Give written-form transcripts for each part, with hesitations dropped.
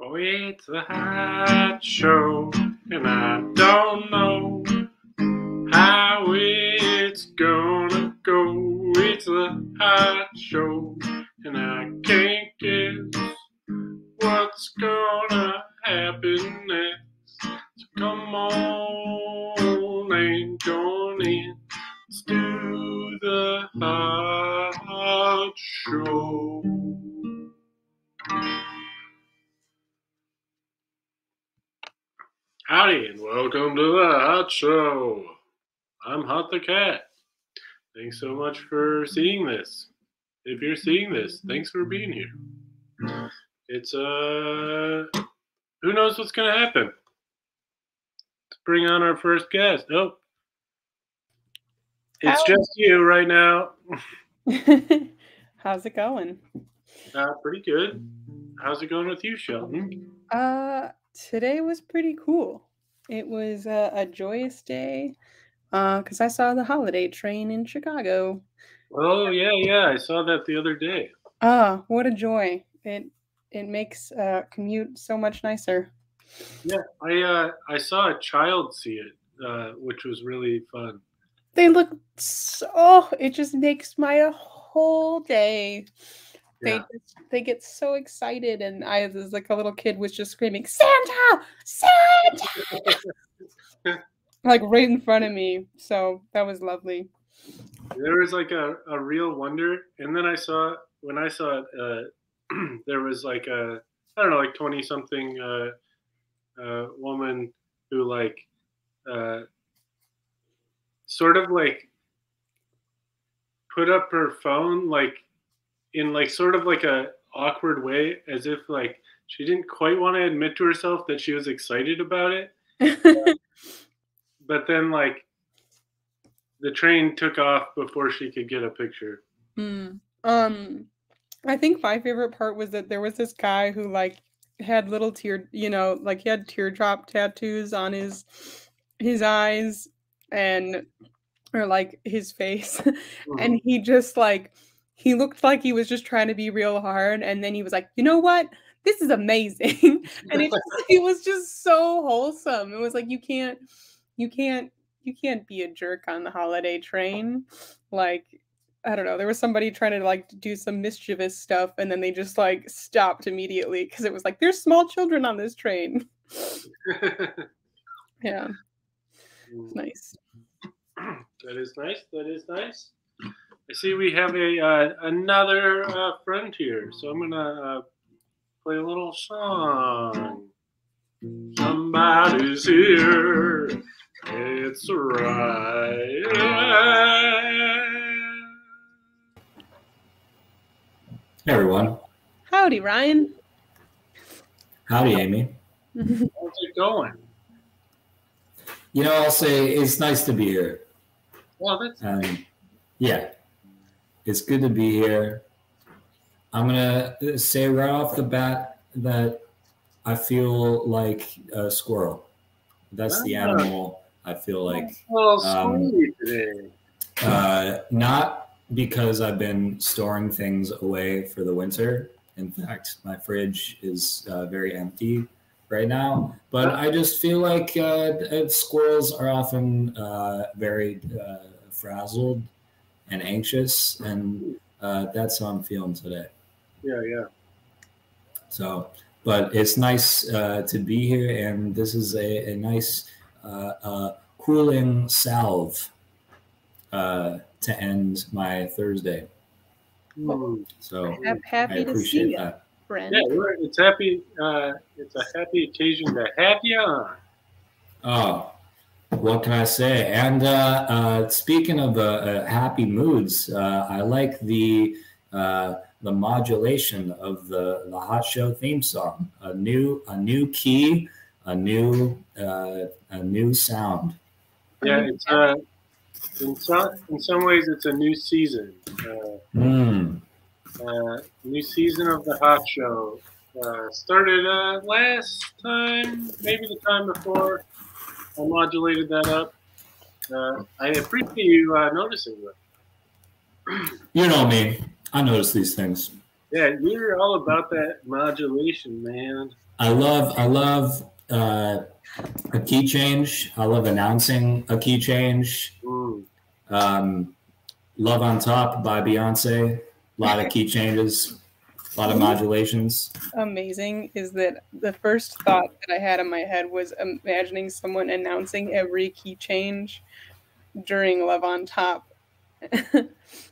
Oh, it's a hot show, and I don't know how it's gonna go. It's a hot show, and I can't guess what's gonna happen next. So come on and join in. Let's do the hot show. Howdy, and welcome to the Hot Show. I'm Hot the Cat. Thanks so much for seeing this. If you're seeing this, thanks for being here. It's, who knows what's going to happen? Let's bring on our first guest. Oh, it's just you right now. How's it going? Pretty good. How's it going with you, Shelton? Today was pretty cool. It was a joyous day because I saw the holiday train in Chicago. Oh, yeah. I saw that the other day. What a joy. It makes commute so much nicer. Yeah, I saw a child see it, which was really fun. They look so, it just makes my whole day. Yeah. They get so excited, and I, as like a little kid, was just screaming, "Santa! Santa!" like right in front of me. So that was lovely. There was like a real wonder, and then when I saw it, there was like I don't know, like 20-something woman who like sort of like put up her phone like in like sort of like a awkward way, as if like she didn't quite want to admit to herself that she was excited about it. But then like the train took off before she could get a picture. I think my favorite part was that there was this guy who like had little like he had teardrop tattoos on his eyes or like his face. Mm-hmm. And he just like, he looked like he was just trying to be real hard. And then he was like, you know what? This is amazing. And it was just so wholesome. It was like, you can't be a jerk on the holiday train. Like, I don't know. There was somebody trying to like do some mischievous stuff, and then they just like stopped immediately because it was like, there's small children on this train. Yeah. It's nice. That is nice. I see we have another friend here, so I'm gonna play a little song. Somebody's here. It's right. Hey everyone. Howdy, Ryan. Howdy, Amy. How's it going? You know, I'll say it's nice to be here. Well, that's yeah, it's good to be here. I'm gonna say right off the bat that I feel like a squirrel. That's the animal I feel like. Today. Not because I've been storing things away for the winter. In fact, my fridge is very empty right now. But I just feel like squirrels are often very frazzled and anxious, and that's how I'm feeling today. Yeah. So, but it's nice to be here, and this is a nice cooling salve to end my Thursday. So happy I appreciate to see that. You, friend. Yeah, it's happy. It's a happy occasion to have you on. Oh, what can I say? And speaking of happy moods, I like the modulation of the Hot Show theme song. A new key, a new sound. Yeah, it's in some ways it's a new season. New season of the Hot Show. Started last time, maybe the time before. I modulated that up. I appreciate you noticing that. You know me. I notice these things. Yeah, you're all about that modulation, man. I love a key change. I love announcing a key change. Love on Top by Beyonce. A lot of key changes, a lot of modulations. Amazing is that the first thought that I had in my head was imagining someone announcing every key change during Love on Top. Yeah,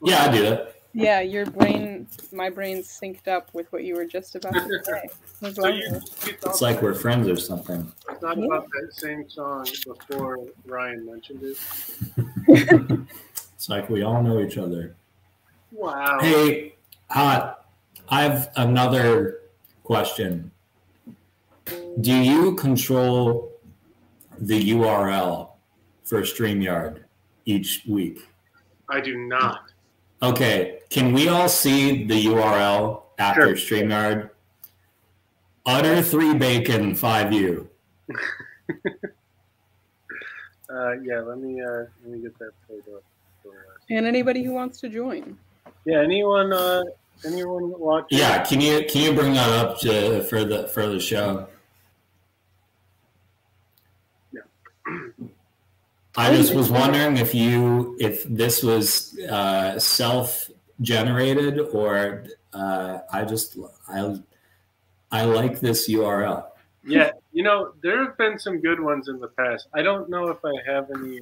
I do that. Yeah, my brain synced up with what you were just about to say. So It's like we're friends or something. I thought about that same song before Ryan mentioned it. It's like we all know each other. Wow. Hey, I have another question. Do you control the URL for StreamYard each week? I do not. Okay, can we all see the URL after StreamYard? Utter 3 bacon 5U. Yeah, let me get that pulled up for us. And anybody who wants to join. Yeah, anyone watching? Yeah, can you bring that up for the show? Yeah. I just was wondering if this was self-generated or I like this URL. Yeah, there have been some good ones in the past. I don't know if I have any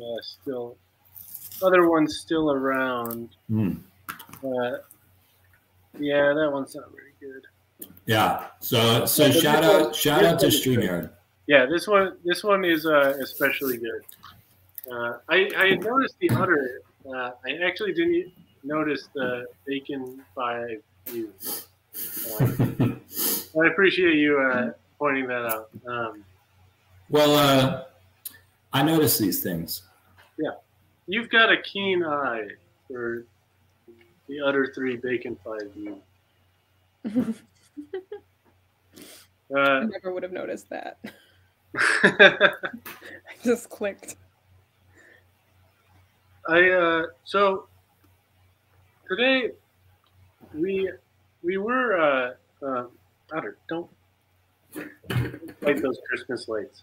other ones still around. Yeah, that one's not very good. Yeah. So shout out to StreamYard. Yeah, this one is especially good. I had noticed the Utter. I actually didn't notice the Bacon 5U. I appreciate you pointing that out. Well, I notice these things. Yeah, you've got a keen eye for the Utter 3 Bacon 5U. I never would have noticed that. I just clicked. So today we were Otter, don't light those Christmas lights.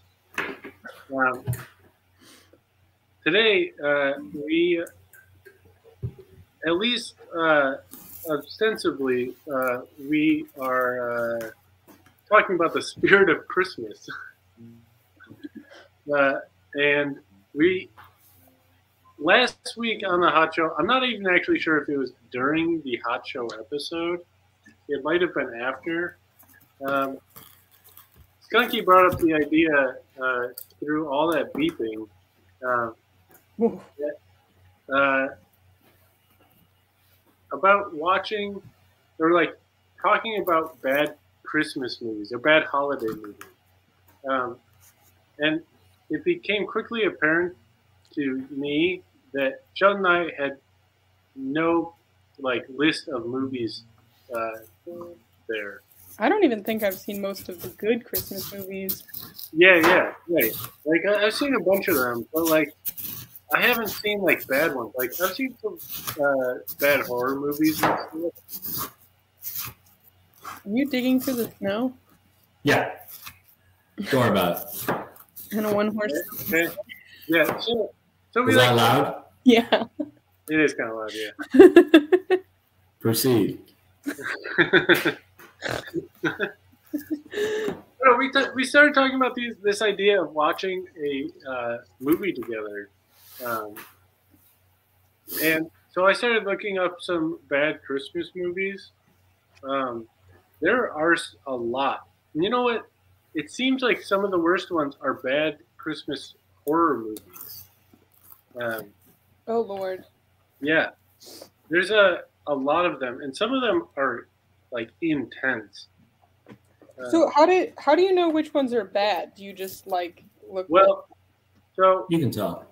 Today we at least ostensibly we are talking about the spirit of Christmas. And we last week on the Hot Show, I'm not even actually sure if it was during the Hot Show episode. It might have been after. Skunky brought up the idea through all that beeping about watching or like talking about bad Christmas movies or bad holiday movies. And it became quickly apparent to me that Sheldon and I had no list of movies there. I don't even think I've seen most of the good Christmas movies. Yeah, right. I've seen a bunch of them, but I haven't seen bad ones. I've seen some bad horror movies and stuff. Are you digging through the snow? Yeah. Don't worry about it. And a one-horse. Okay. Yeah. So we is that loud? Yeah. It is kind of loud. Yeah. Proceed. We started talking about this idea of watching a movie together, and so I started looking up some bad Christmas movies. There are a lot. And you know what? It seems like some of the worst ones are bad Christmas horror movies. Oh Lord. Yeah, there's a lot of them, and some of them are intense. So how do you know which ones are bad? Do you just look? Well, so you can tell.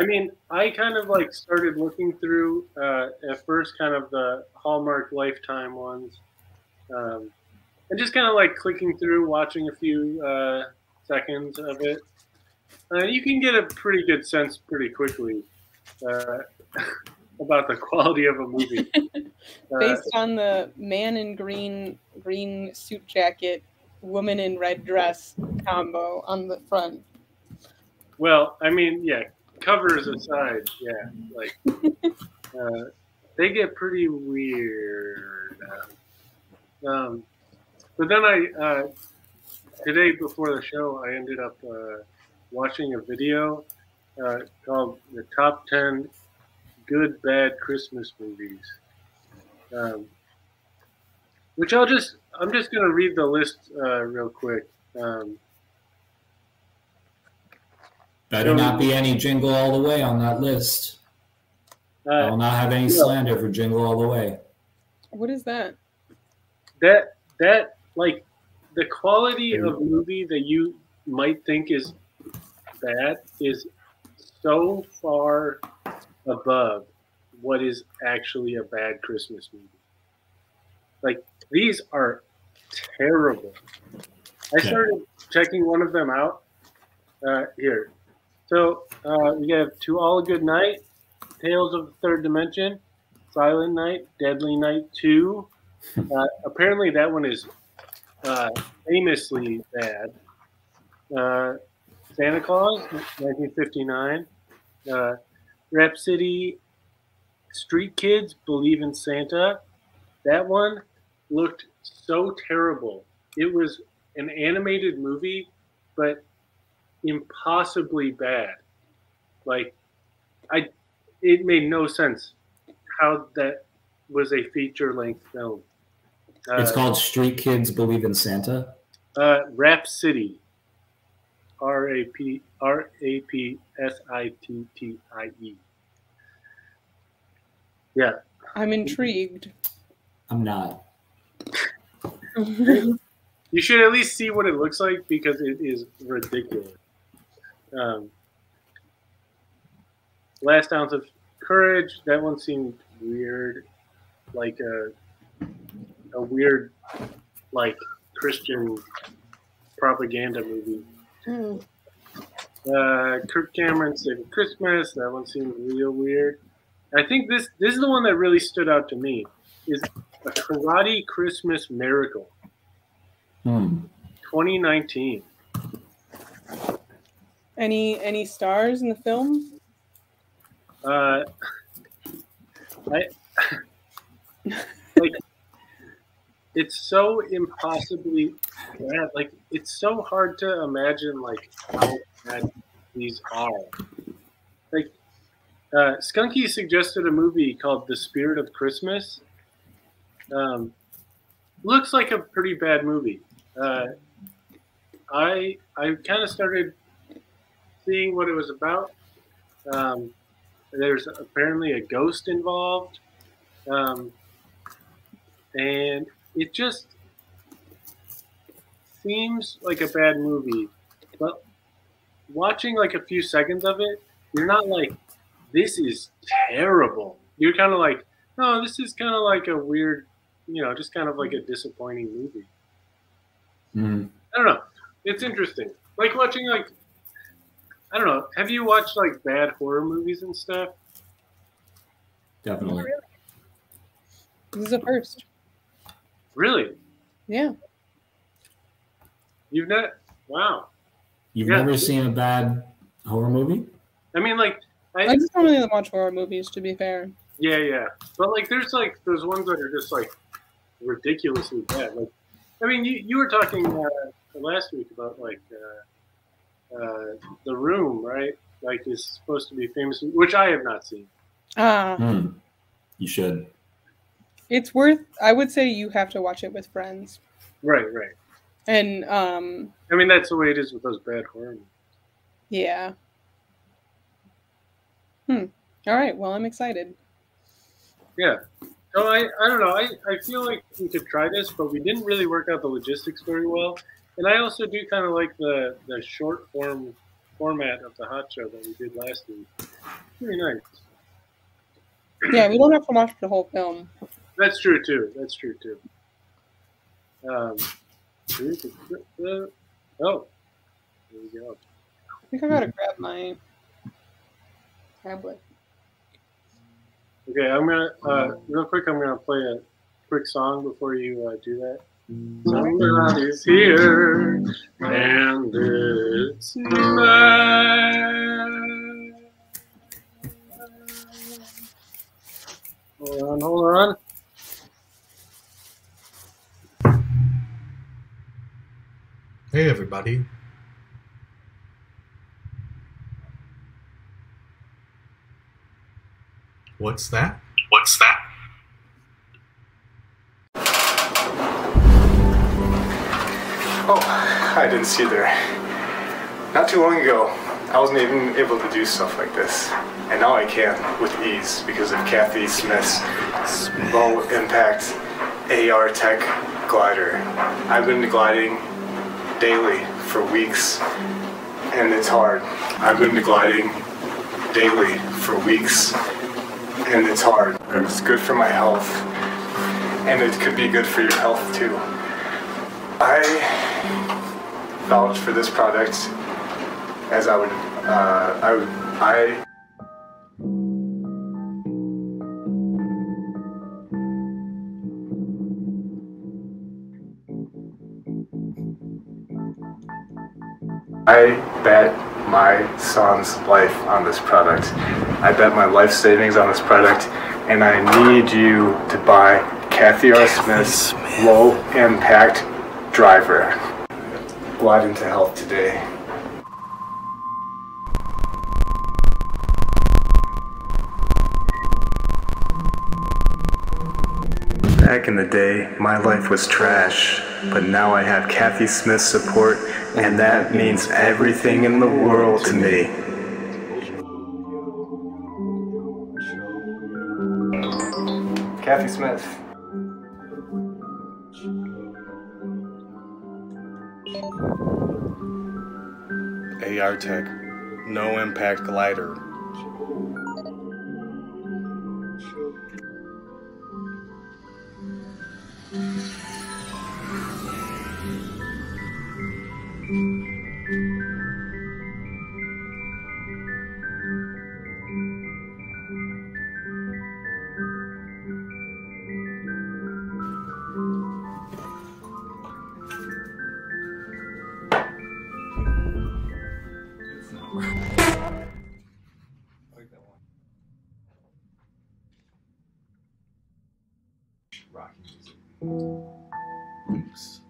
I mean, I kind of started looking through at first kind of the Hallmark Lifetime ones, and just kind of clicking through, watching a few seconds of it. You can get a pretty good sense pretty quickly about the quality of a movie. Based on the man in green suit jacket woman in red dress combo on the front. Well, I mean, yeah, covers aside, yeah, like they get pretty weird. But then today before the show, I ended up watching a video called "The Top 10 Good Bad Christmas Movies," um, which I'm just gonna read the list real quick. Better not be any Jingle All the Way on that list. I will not have any slander for Jingle All the Way. What is that? That like the quality of movie that you might think is bad is so far above what is actually a bad Christmas movie. Like these are terrible. I started checking one of them out here. So we have To All a Good Night, Tales of the Third Dimension, Silent Night, Deadly Night 2. Apparently that one is famously bad. Santa Claus, 1959. Rhapsody, Street Kids, Believe in Santa. That one looked so terrible. It was an animated movie, but impossibly bad. Like, it made no sense how that was a feature-length film. It's called Street Kids Believe in Santa. Rhapsody, Rapsittie. Yeah, I'm intrigued. I'm not. you should at least see what it looks like because it is ridiculous. Last Ounce of Courage. That one seemed weird, like a weird, like Christian propaganda movie. Kirk Cameron Saving Christmas. That one seemed real weird. I think this is the one that really stood out to me. Is A Karate Christmas Miracle, 2019. Any stars in the film? Like it's so impossibly bad. Like it's so hard to imagine like how bad these are. Like Skunky suggested a movie called The Spirit of Christmas. Looks like a pretty bad movie. I kind of started seeing what it was about. There's apparently a ghost involved, and it just seems like a bad movie. But watching like a few seconds of it, you're not like, this is terrible. You're kind of like, oh, this is kind of like a weird, just kind of like a disappointing movie. I don't know. It's interesting. Like watching like, I don't know. Have you watched like bad horror movies and stuff? Definitely. This is a first. Really? Yeah. You've not? Wow. You've never seen a bad horror movie? I mean, like I just don't really watch horror movies, to be fair. Yeah. But like, there's ones that are just like ridiculously bad. Like, I mean, you were talking last week about like The Room, right? Like, is supposed to be famous, which I have not seen. You should. It's worth. I would say you have to watch it with friends. Right. And I mean, that's the way it is with those bad horror movies. Yeah. All right. Well, I'm excited. Yeah. So I don't know. I feel like we could try this, but we didn't really work out the logistics very well. And I also do kind of like the short format of the hot show that we did last week. Pretty nice. Yeah, we don't have to watch the whole film. That's true too. Oh, there we go. I think I gotta grab my tablet. Okay, I'm gonna real quick. I'm gonna play quick song before you do that? Somebody's here, and it's mine. Hold on. Hey, everybody. What's that? What's that? Oh, I didn't see you there. Not too long ago, I wasn't even able to do stuff like this. And now I can, with ease, because of Kathy Smith's low-impact AR Tech glider. I've been gliding daily for weeks, and it's hard. I've been gliding daily for weeks, and it's hard. It's good for my health, and it could be good for your health too. I vouch for this product as I bet my son's life on this product. I bet my life savings on this product, and I need you to buy Kathy R. Smith's low impact driver. Glide into health today. Back in the day, my life was trash, but now I have Kathy Smith's support, and that means everything in the world to me. Kathy Smith. AR Tech, no impact glider. Rock music. Oops.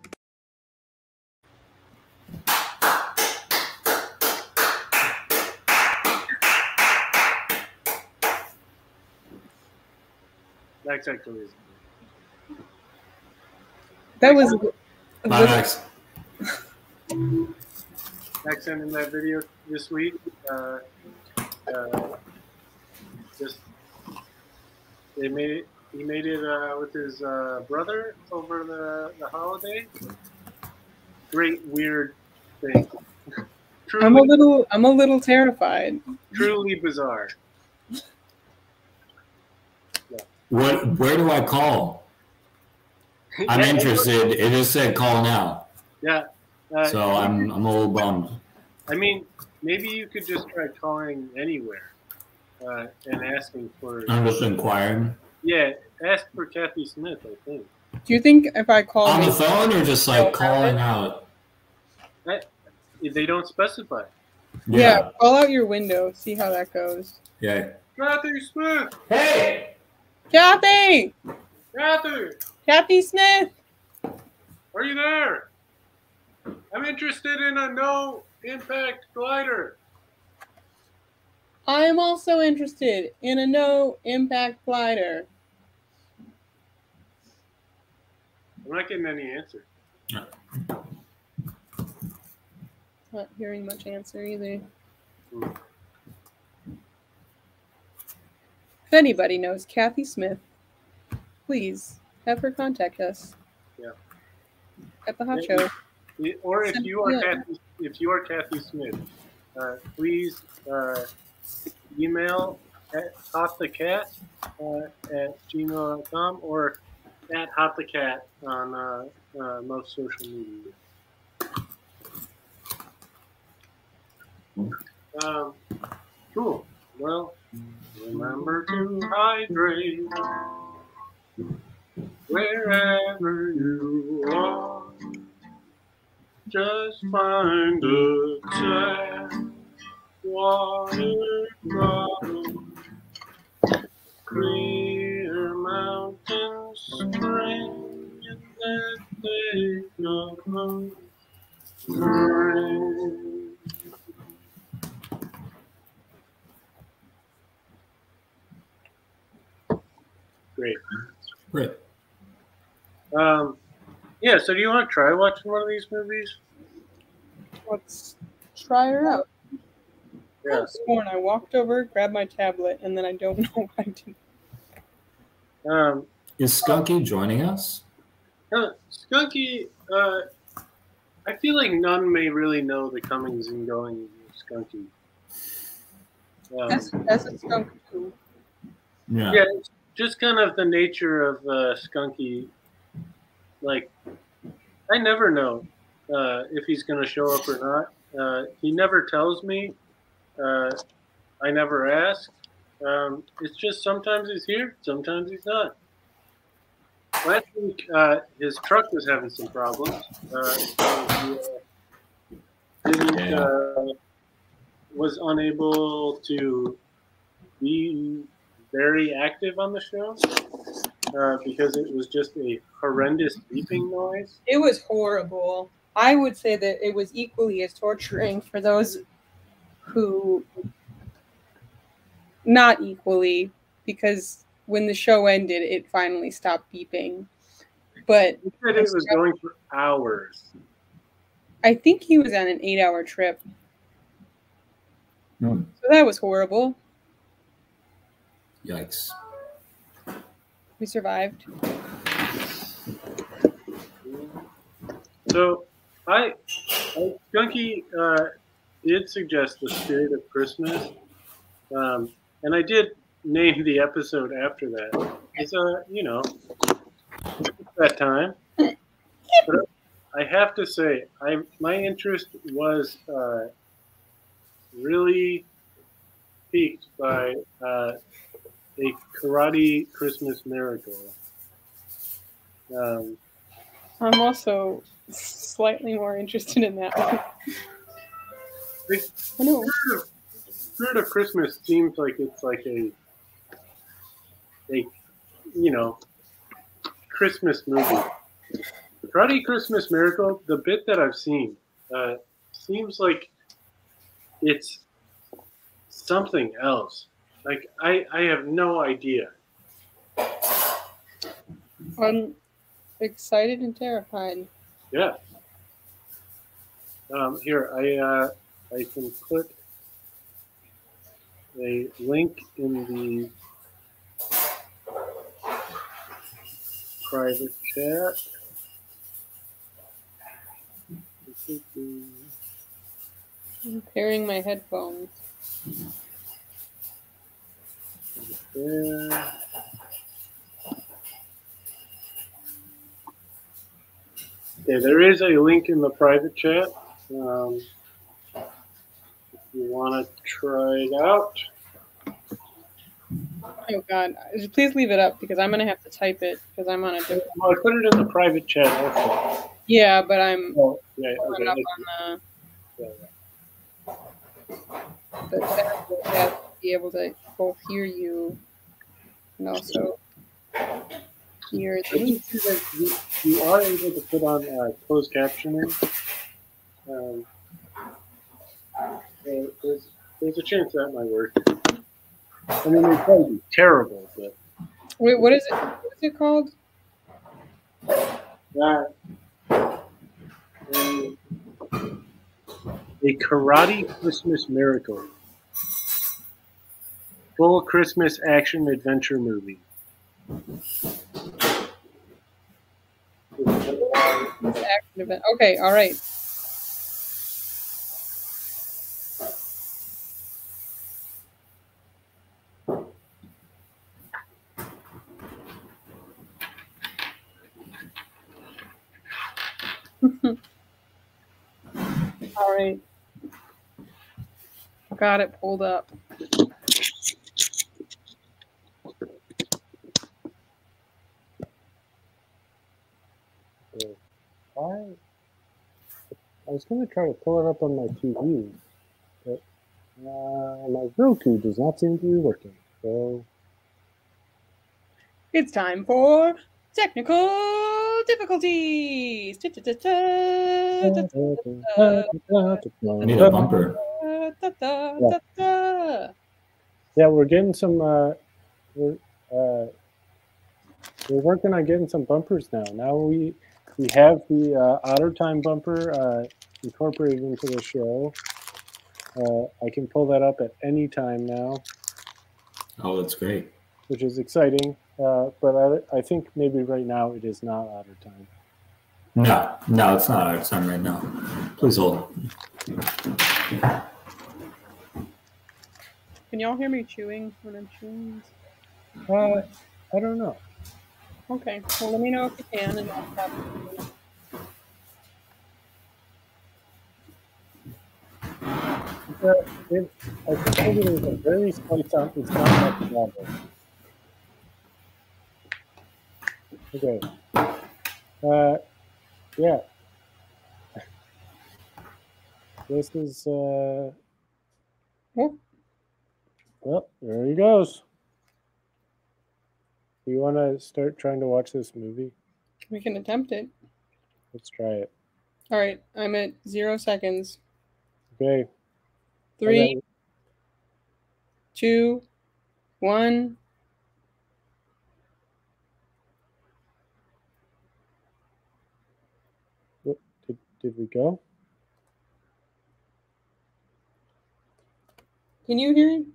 That's actually That was. Bye, Max. Max sent in that video this week. Just he made it with his brother over the holiday. Great weird thing. I'm a little terrified. Truly bizarre. Yeah. Where do I call? I'm interested. It just said call now. Yeah. So I'm a little bummed. I mean, maybe you could just try calling anywhere and asking for. I'm just inquiring. Yeah, ask for Kathy Smith, I think. Do you think if I call On the phone or just like calling out? They don't specify. Yeah, call out your window. See how that goes. Yeah. Kathy Smith! Hey! Kathy! Kathy! Kathy Smith! Are you there? I'm interested in a no-impact glider. I am also interested in a no-impact glider. I'm not getting any answer. Not hearing much answer either. If anybody knows Kathy Smith, please have her contact us. Yeah. At the Hot Show. Or if you are Kathy Smith, please email at hotthecat at gmail.com or at hotthecat on most social media. Cool. Well, remember to hydrate. wherever you are, just find a tap water bottle, clear mountain spring, and that take of spring. Great. Great. Yeah, so do you want to try watching one of these movies? Let's try her out. Yeah. I walked over, grabbed my tablet, and then I don't know what I did. Is Skunky joining us? Skunky, I feel like none may really know the comings and goings of Skunky. As a skunk too. Yeah. It's just kind of the nature of Skunky. Like, I never know if he's going to show up or not. He never tells me. I never ask. It's just sometimes he's here, sometimes he's not. Last week, his truck was having some problems. Was unable to be very active on the show because it was just a horrendous beeping noise. It was horrible. I would say that it was equally as torturing for those who, not equally, because when the show ended, it finally stopped beeping. But he said it was going for hours. I think he was on an 8-hour trip. So that was horrible. Yikes. We survived. So Skunky did suggest the Spirit of Christmas, and I did name the episode after that. It's that time. But I have to say, my interest was really piqued by a karate Christmas miracle. I'm also slightly more interested in that one. I know. Spirit of Christmas seems like it's like a Christmas movie. Karate Christmas Miracle, the bit that I've seen, seems like it's something else. Like I have no idea. I'm excited and terrified. Yeah. Here, I can put a link in the private chat. I'm pairing my headphones. There. Okay, there is a link in the private chat. If you want to try it out. Oh God! Please leave it up because I'm gonna have to type it because I'm on a different. Well, I put it in the private chat also. Yeah, but I'm yeah, okay. up on the. But that will have to be able to both hear you and also hear I do see that you are able to put on closed captioning. There's a chance that might work. I mean, it'd probably be terrible, but. Wait, what is it? What is it called? A Karate Christmas Miracle. Full Christmas action adventure movie. Okay, all right. All right. Got it pulled up. Why? I was going to try to pull it up on my TV, but my Roku does not seem to be working. So It's time for technical difficulties. I need a bumper. Yeah, we're getting some. We're working on getting some bumpers now. Now we have the Otter Time bumper incorporated into the show. I can pull that up at any time now. Oh, that's great. Which is exciting. But I think maybe right now it is not Otter Time. No, it's not Otter Time right now. Please hold. Can y'all hear me chewing when I'm chewing? I don't know. Okay, well, let me know if you can, and I'll stop. I think it is a very slight sound. It's not much louder. Okay. Yeah. This is. Well, there he goes. Do you want to start trying to watch this movie? We can attempt it. Let's try it. All right, I'm at 0 seconds. Okay. 3, 2, 1. Did we go? Can you hear me?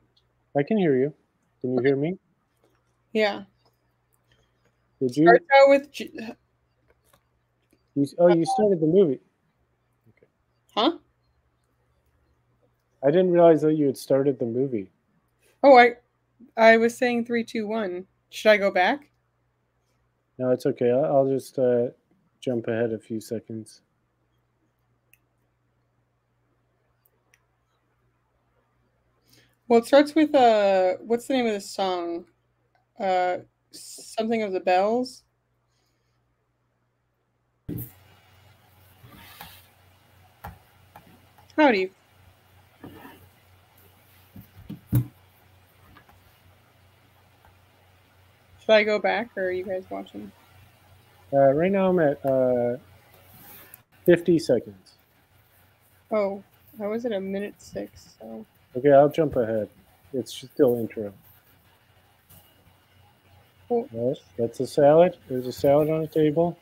I can hear you. Can you hear me? Yeah. Did you? Starts out with. You started the movie. Okay. Huh? I didn't realize that you had started the movie. Oh, I was saying 3, 2, 1. Should I go back? No, it's okay. I'll just jump ahead a few seconds. Well, it starts with what's the name of this song? Something of the Bells. Howdy. Should I go back, or are you guys watching? Right now I'm at 50 seconds. Oh, I was at 1:06. So. Okay, I'll jump ahead. It's still intro. Cool. Right, that's a salad. There's a salad on the table.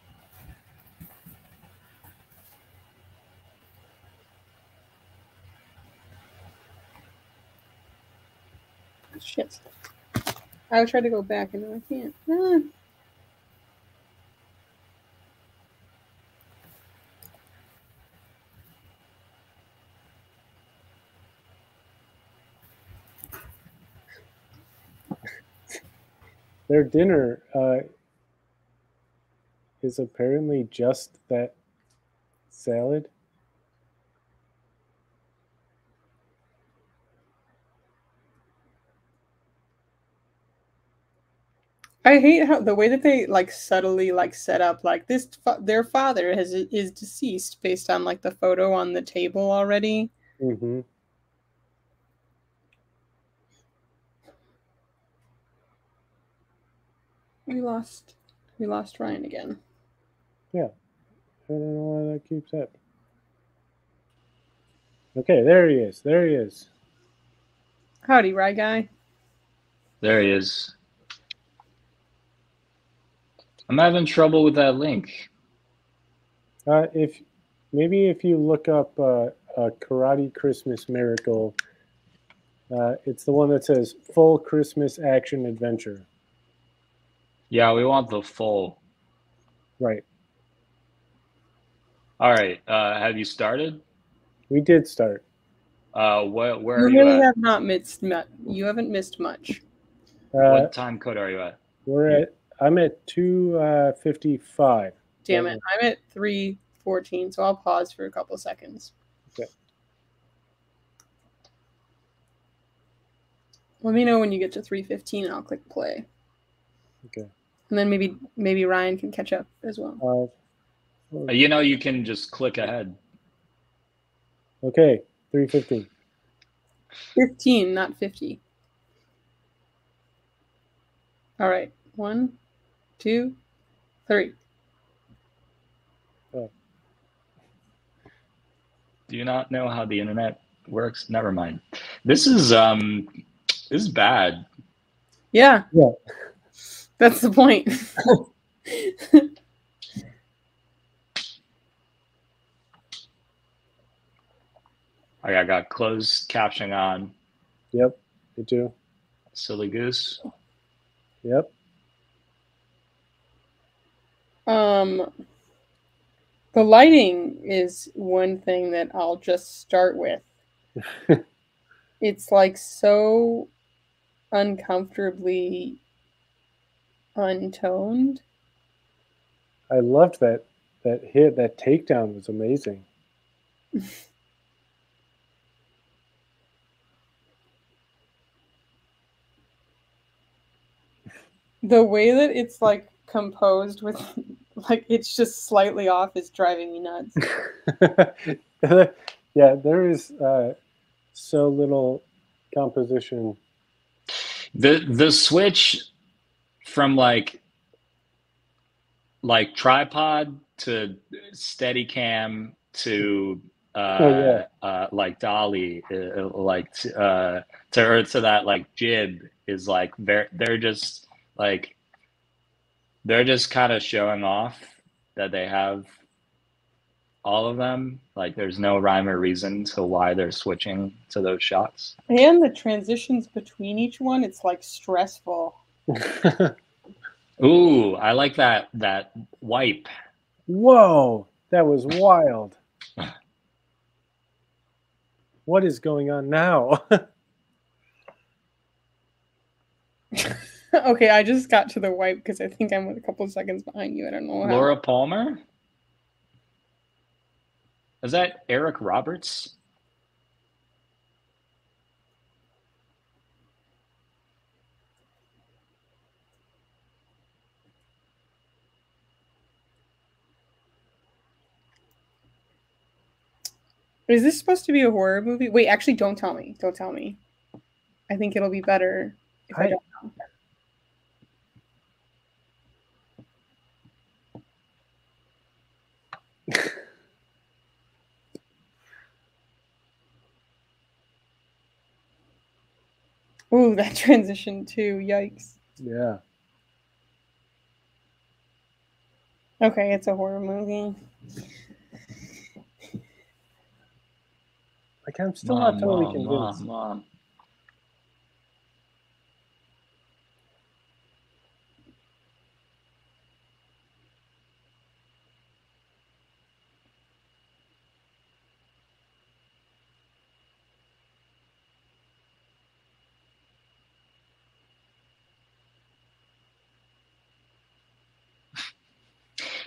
Shit. I tried to go back and I can't. Ah. Their dinner is apparently just that salad. I hate how the way that they like subtly like set up like this. Their father is deceased based on like the photo on the table already. Mm-hmm. We lost Ryan again. Yeah, I don't know why that keeps happening. Okay, there he is. There he is. Howdy, Rye Guy. There he is. I'm having trouble with that link. If you look up a Karate Christmas Miracle, it's the one that says Full Christmas Action Adventure. Yeah, we want the full. Right. All right. Have you started? We did start. Where are You you really at? have not missed. You haven't missed much. What time code are you at? I'm at 2:55. Damn it! I'm at 3:14, so I'll pause for a couple seconds. Okay. Let me know when you get to 3:15, and I'll click play. Okay. And then maybe Ryan can catch up as well. 5, You know, you can just click ahead. Okay, 3:15. 15, not 50. All right. 1, 2, 3. Oh. Do you not know how the internet works? Never mind. This is bad. Yeah. Yeah. That's the point. I got closed captioning on. Yep, me too. Silly goose. Yep. The lighting is one thing that I'll just start with. It's like so uncomfortably untoned. I loved that hit. That takedown was amazing. The way that it's like composed with like it's just slightly off is driving me nuts. Yeah, there is so little composition. The switch from like tripod to Steadicam to like dolly, to that like jib is like they're just kind of showing off that they have all of them. Like there's no rhyme or reason to why they're switching to those shots. And the transitions between each one, it's like stressful. Ooh, I like that wipe. Whoa, that was wild. What is going on now? Okay, I just got to the wipe because I think I'm a couple of seconds behind you. I don't know how. Laura Palmer? Is that Eric Roberts? Is this supposed to be a horror movie? Wait, actually, don't tell me. Don't tell me. I think it'll be better if I don't know. Ooh, that transition too. Yikes. Yeah. Okay, it's a horror movie. Like I'm still not totally convinced. Mom.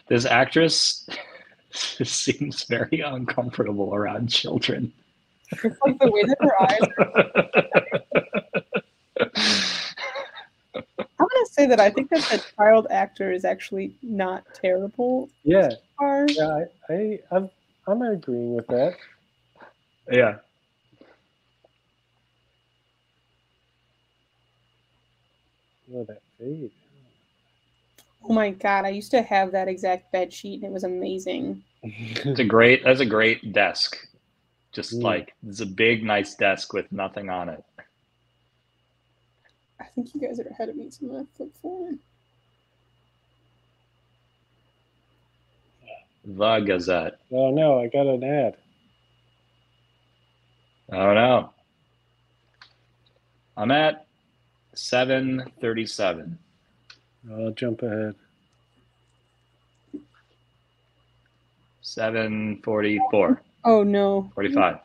This actress seems very uncomfortable around children. It's like the way that her eyes. I'm gonna say that I think that the child actor is actually not terrible. Yeah. So far. Yeah, I'm agreeing with that. Yeah. Oh, that fade. Oh my god, I used to have that exact bed sheet and it was amazing. That's a great desk. Just like it's a big, nice desk with nothing on it. I think you guys are ahead of me, so I'm gonna flip forward. The Gazette. Oh no, I got an ad. Oh no. I'm at 7:37. I'll jump ahead. 7:44. Oh no. 45.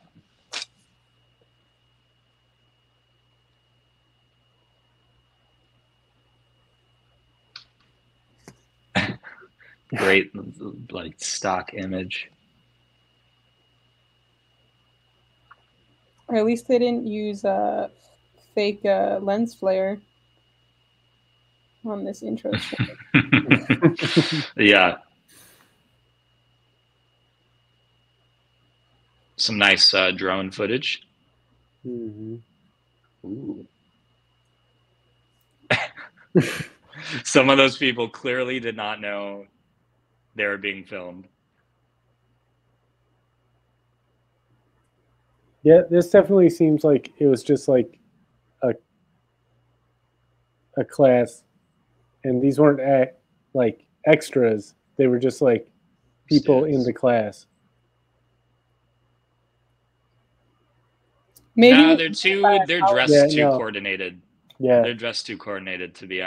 Great, like stock image. Or at least they didn't use a fake lens flare on this intro. Yeah. some nice drone footage. Mm-hmm. Ooh. Some of those people clearly did not know they were being filmed. Yeah, this definitely seems like it was just like a class, and these weren't like extras. They were just like people in the class. Maybe No, they're dressed too coordinated. Yeah, they're dressed too coordinated to be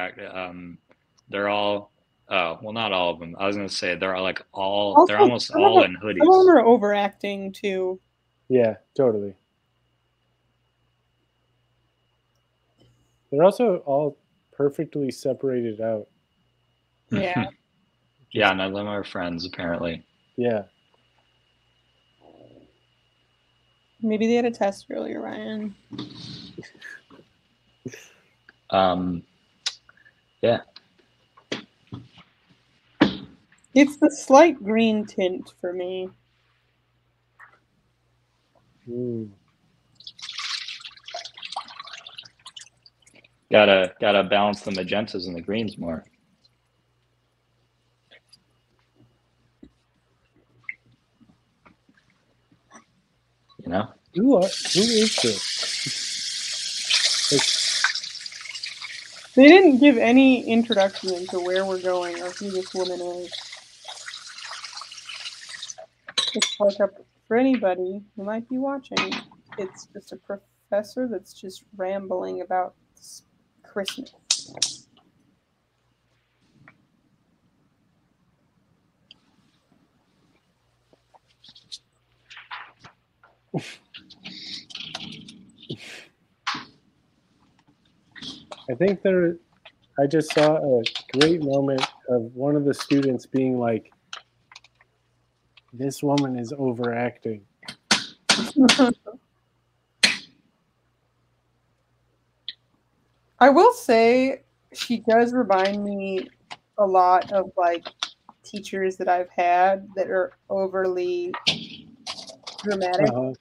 they're all well, not all of them. I was gonna say they're all also, they're almost all in hoodies. Some of them are overacting too. Yeah, totally. They're also all perfectly separated out. Yeah. Yeah, none of them are friends apparently. Yeah. Maybe they had a test earlier, Ryan. Yeah. It's the slight green tint for me. Gotta balance the magentas and the greens more. You know? Who is this? They didn't give any introduction into where we're going or who this woman is. Just like for anybody who might be watching, it's just a professor that's just rambling about Christmas. I think I just saw a great moment of one of the students being like, "This woman is overacting." I will say she does remind me a lot of like teachers that I've had that are overly dramatic. Uh-huh.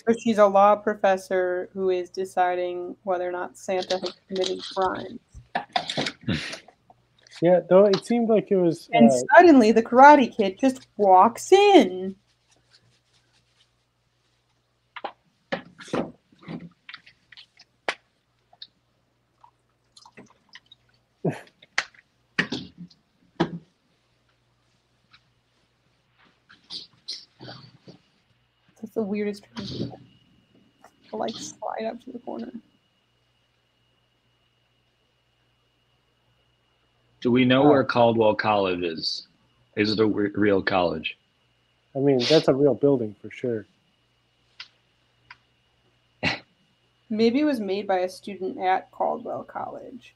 So she's a law professor who is deciding whether or not Santa has committed crimes. Yeah, though it seemed like it was. And suddenly the Karate Kid just walks in. That's the weirdest reason to like slide up to the corner. Do we know where Caldwell College is? Is it a real college? I mean, that's a real building for sure. Maybe it was made by a student at Caldwell College.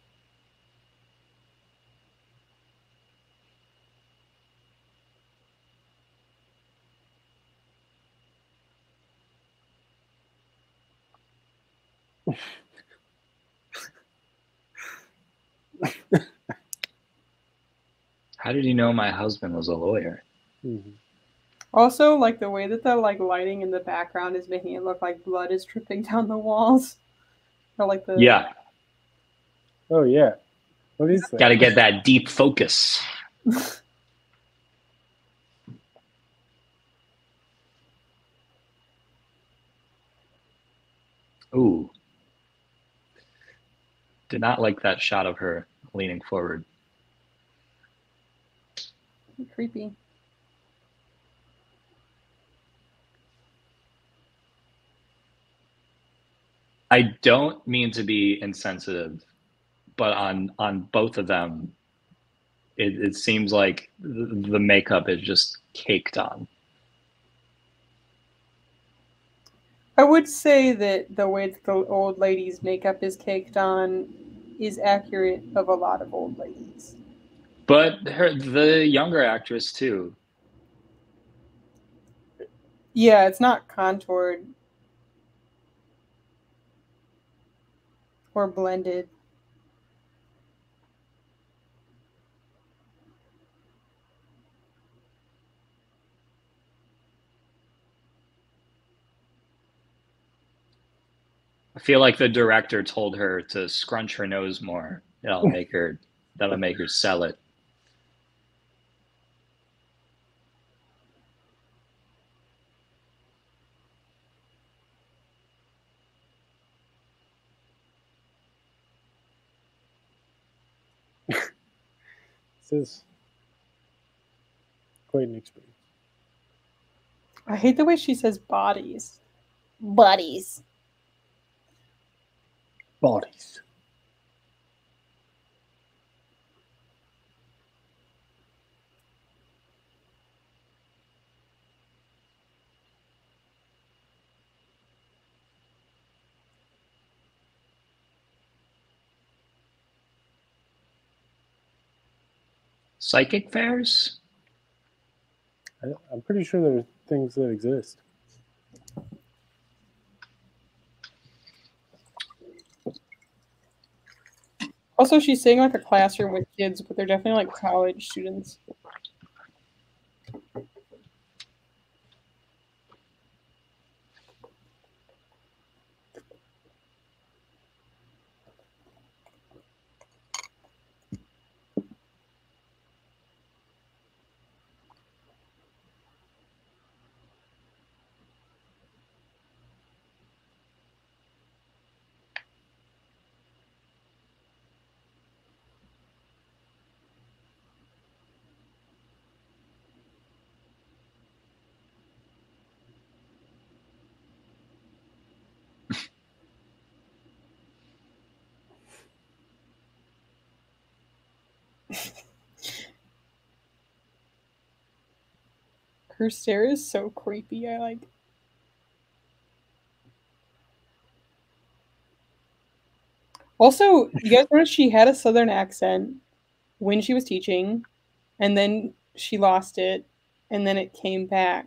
How did you know my husband was a lawyer? Mm-hmm. Also, like the way that the like lighting in the background is making it look like blood is dripping down the walls. Or like the Oh yeah. What is that? Got to get that deep focus. Ooh. Did not like that shot of her leaning forward. Creepy. I don't mean to be insensitive, but on both of them, it seems like the makeup is just caked on. I would say that the way that the old lady's makeup is caked on is accurate of a lot of old ladies. But the younger actress too. Yeah, it's not contoured. or blended. I feel like the director told her to scrunch her nose more. That'll make her sell it. This is quite an experience. I hate the way she says bodies. Bodies. Bodies. Psychic fairs? I'm pretty sure there are things that exist. Also, she's saying like a classroom with kids, but they're definitely like college students. Her stare is so creepy. I like. Also, you guys notice she had a southern accent when she was teaching, and then she lost it, and then it came back.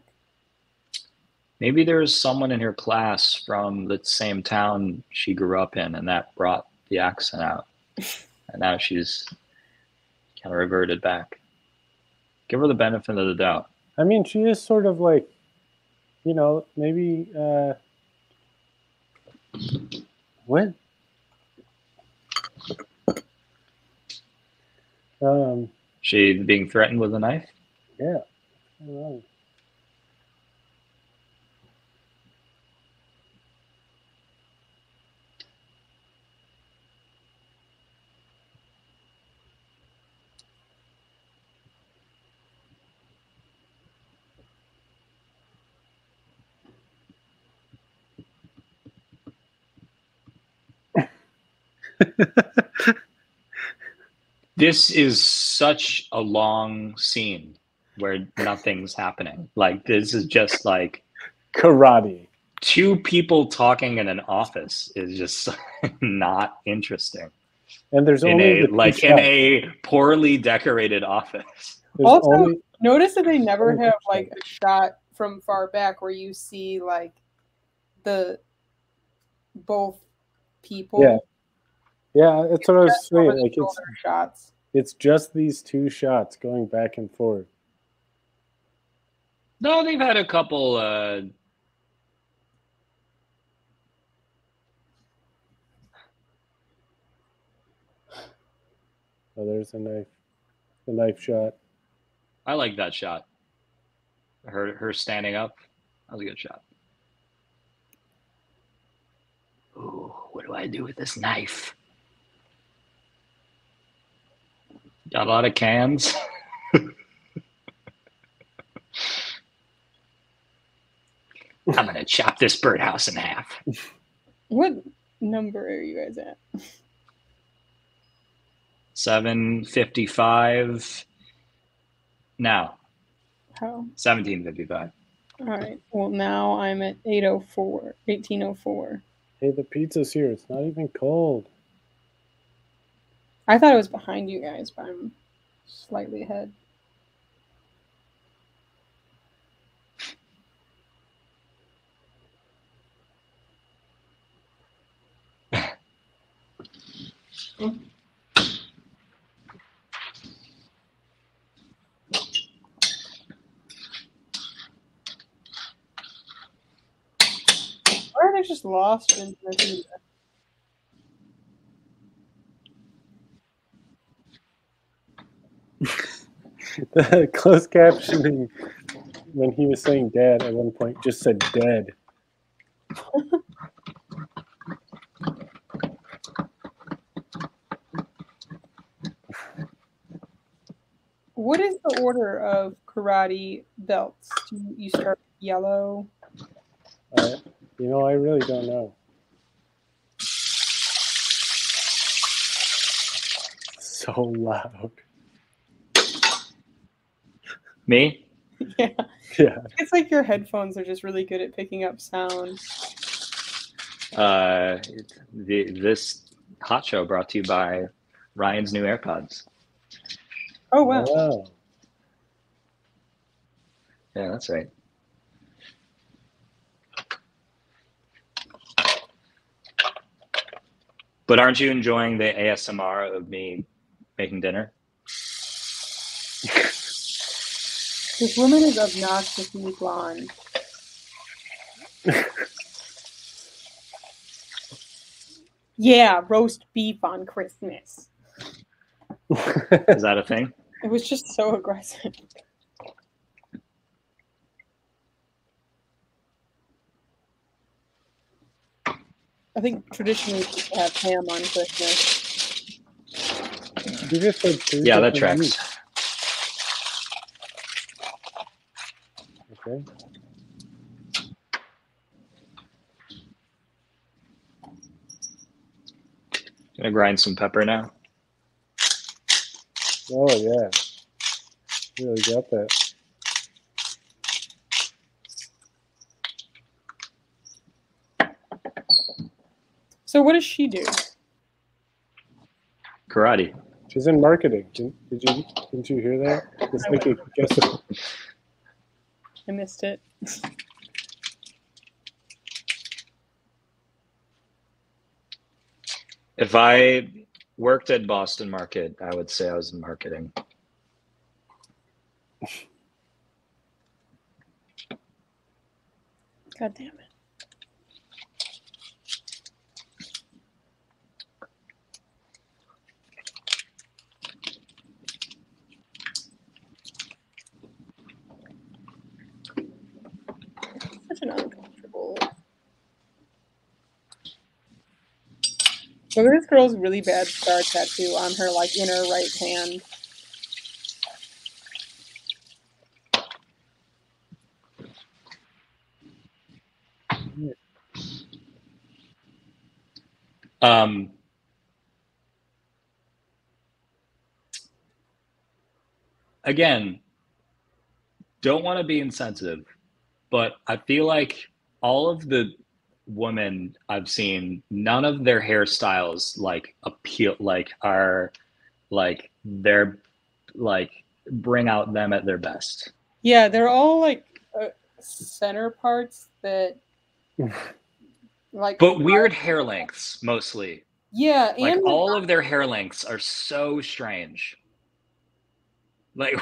Maybe there was someone in her class from the same town she grew up in, and that brought the accent out. And now she's kind of reverted back. Give her the benefit of the doubt. I mean, she is sort of like, you know, maybe what? She being threatened with a knife? Yeah. I don't know. This is such a long scene where nothing's happening. Like, this is just like Karate. two people talking in an office is just not interesting. And there's In only a the like two in shots. a poorly decorated office. There's Also, only notice that they never only have two like a shot from far back where you see like the both people. Yeah. Yeah, that's what I was Over saying. the Like shoulder shots. it's just these two shots going back and forth. No, they've had a couple Oh, there's a knife. The knife shot. I like that shot. Her standing up. That was a good shot. Ooh, what do I do with this knife? Got a lot of cans. I'm gonna chop this birdhouse in half. What number are you guys at? 7:55 now. How? 17:55. All right. Well, now I'm at 8:04. 18:04. Hey, the pizza's here. It's not even cold. I thought it was behind you guys, but I'm slightly ahead. Or are they just lost in the The closed captioning when he was saying dad at one point just said dead. What is the order of karate belts? Do you start with yellow? You know, I really don't know. So loud. Me? Yeah. Yeah. It's like your headphones are just really good at picking up sound. This hot show brought to you by Ryan's new AirPods. Oh, wow. Wow. Yeah, that's right. But aren't you enjoying the ASMR of me making dinner? This woman is obnoxiously blonde. Yeah, roast beef on Christmas. Is that a thing? It was just so aggressive. I think traditionally people have ham on Christmas. You just said two Yeah, that different tracks. meats. Okay. Gonna grind some pepper now. Oh yeah. Really got that. So what does she do? Karate. She's in marketing. Didn't you hear that? Just make a guess. I missed it. If I worked at Boston Market, I would say I was in marketing. God damn it. Such an uncomfortable. Look at this girl's really bad scar tattoo on her like inner right hand. Again, don't want to be insensitive, but I feel like all of the women I've seen, none of their hairstyles like appeal, like are like they're like bring out them at their best. Yeah, they're all like center parts that like. But weird hair lengths mostly. Yeah, Like and all of their hair lengths are so strange. Like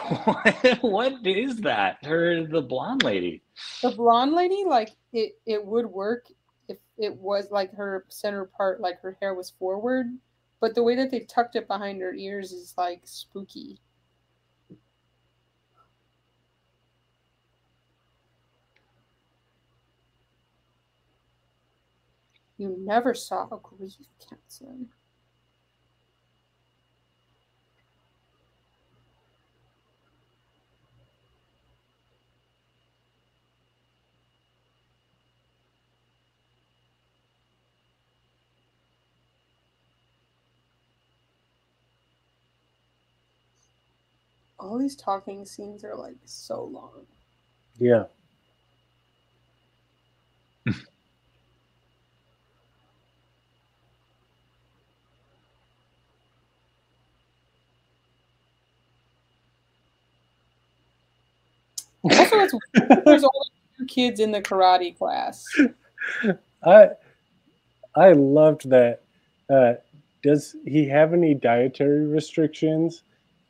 what is that? The blonde lady. the blonde lady, like it would work if it was like her center part, like her hair was forward, but the way that they tucked it behind her ears is like spooky. You never saw a grief counselor. All these talking scenes are like so long. Yeah. Also, it's there's only 2 kids in the karate class. I loved that. does he have any dietary restrictions?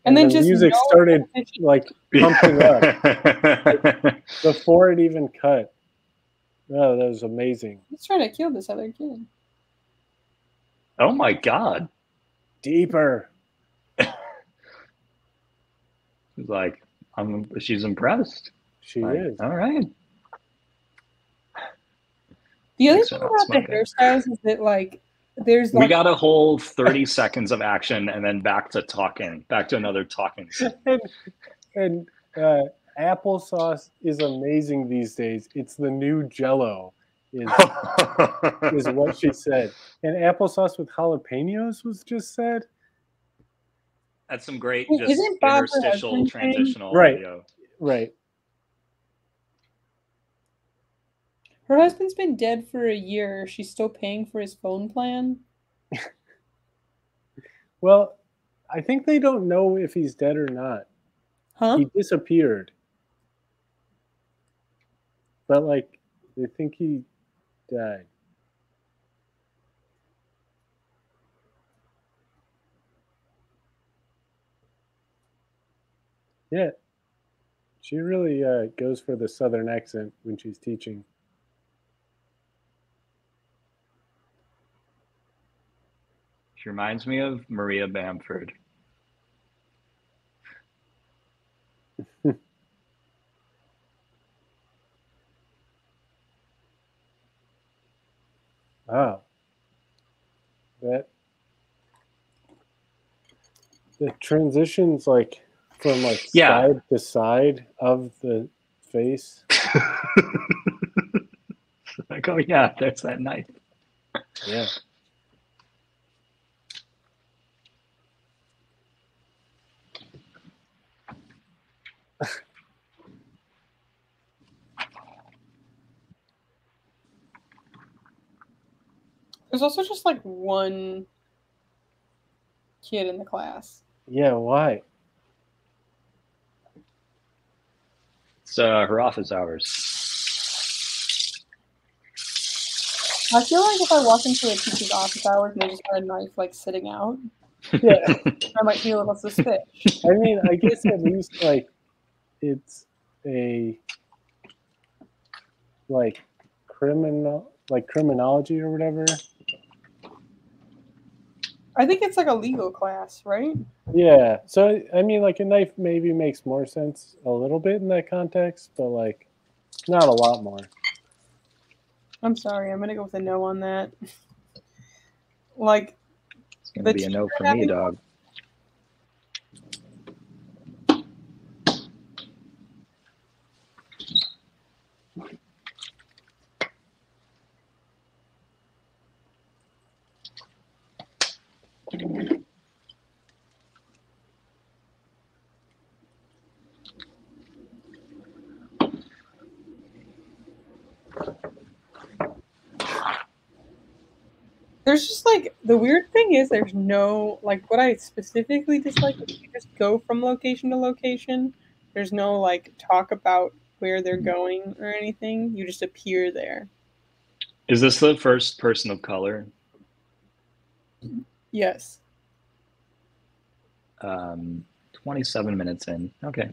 And then the just music no started competition. like pumping up before it even cut. Oh, that was amazing. He's trying to kill this other kid. Oh my God. Deeper. She's like, she's impressed. She Like, is. all right. The other Thanks thing for not about the smoking. hairstyles is that like there's We like got a whole 30 seconds of action and then back to another talking scene. and applesauce is amazing these days. It's the new Jello, is what she said. And applesauce with jalapenos was just said. That's some great Well, just isn't Bob her interstitial husband saying- transitional Right. audio. Right. her husband's been dead for a year. She's still paying for his phone plan. Well, I think they don't know if he's dead or not. Huh? He disappeared. But like they think he died. Yeah. She really goes for the southern accent when she's teaching. She reminds me of Maria Bamford. Oh. That the transitions like from like Yeah. side to side of the face. Like, oh yeah, there's that knife. Yeah. There's also just like one kid in the class. Yeah, why? It's her office hours. I feel like if I walk into a teacher's office hours and they just got a knife like sitting out, Yeah. I might be a little suspicious. I mean, I guess at least like it's a like criminology or whatever. I think it's like a legal class, right? Yeah. So I mean, like a knife maybe makes more sense a little bit in that context, but like not a lot more. I'm sorry, I'm gonna go with a no on that. Like It's gonna be a no for me, dog. there's just like the weird thing is there's no like what I specifically dislike is you just go from location to location. There's no like talk about where they're going or anything. You just appear there. Is this the first person of color? Yes. 27 minutes in. Okay.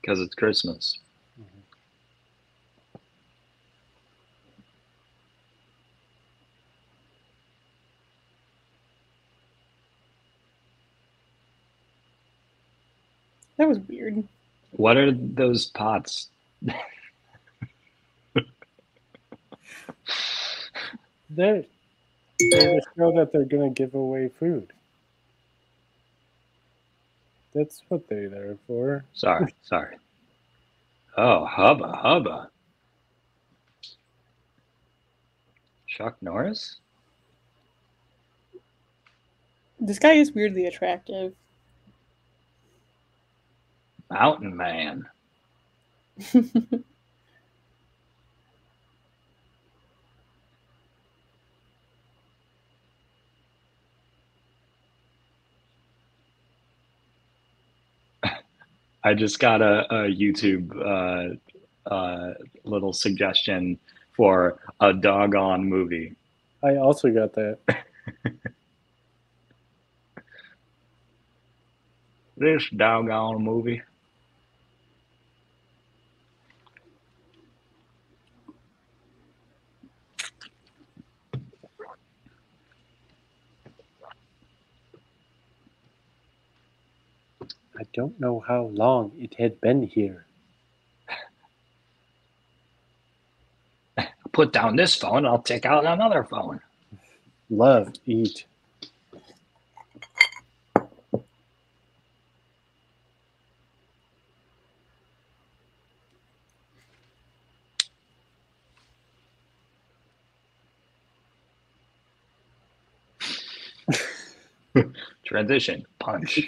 Because it's Christmas. That was weird. What are those pots? They just show that they're gonna give away food. That's what they're there for. Sorry. Oh, hubba. Chuck Norris? This guy is weirdly attractive. Mountain Man. I just got a YouTube little suggestion for a doggone movie. I also got that. This doggone movie. I don't know how long it had been here. Put down this phone, I'll take out another phone. Love, eat. Transition, punch.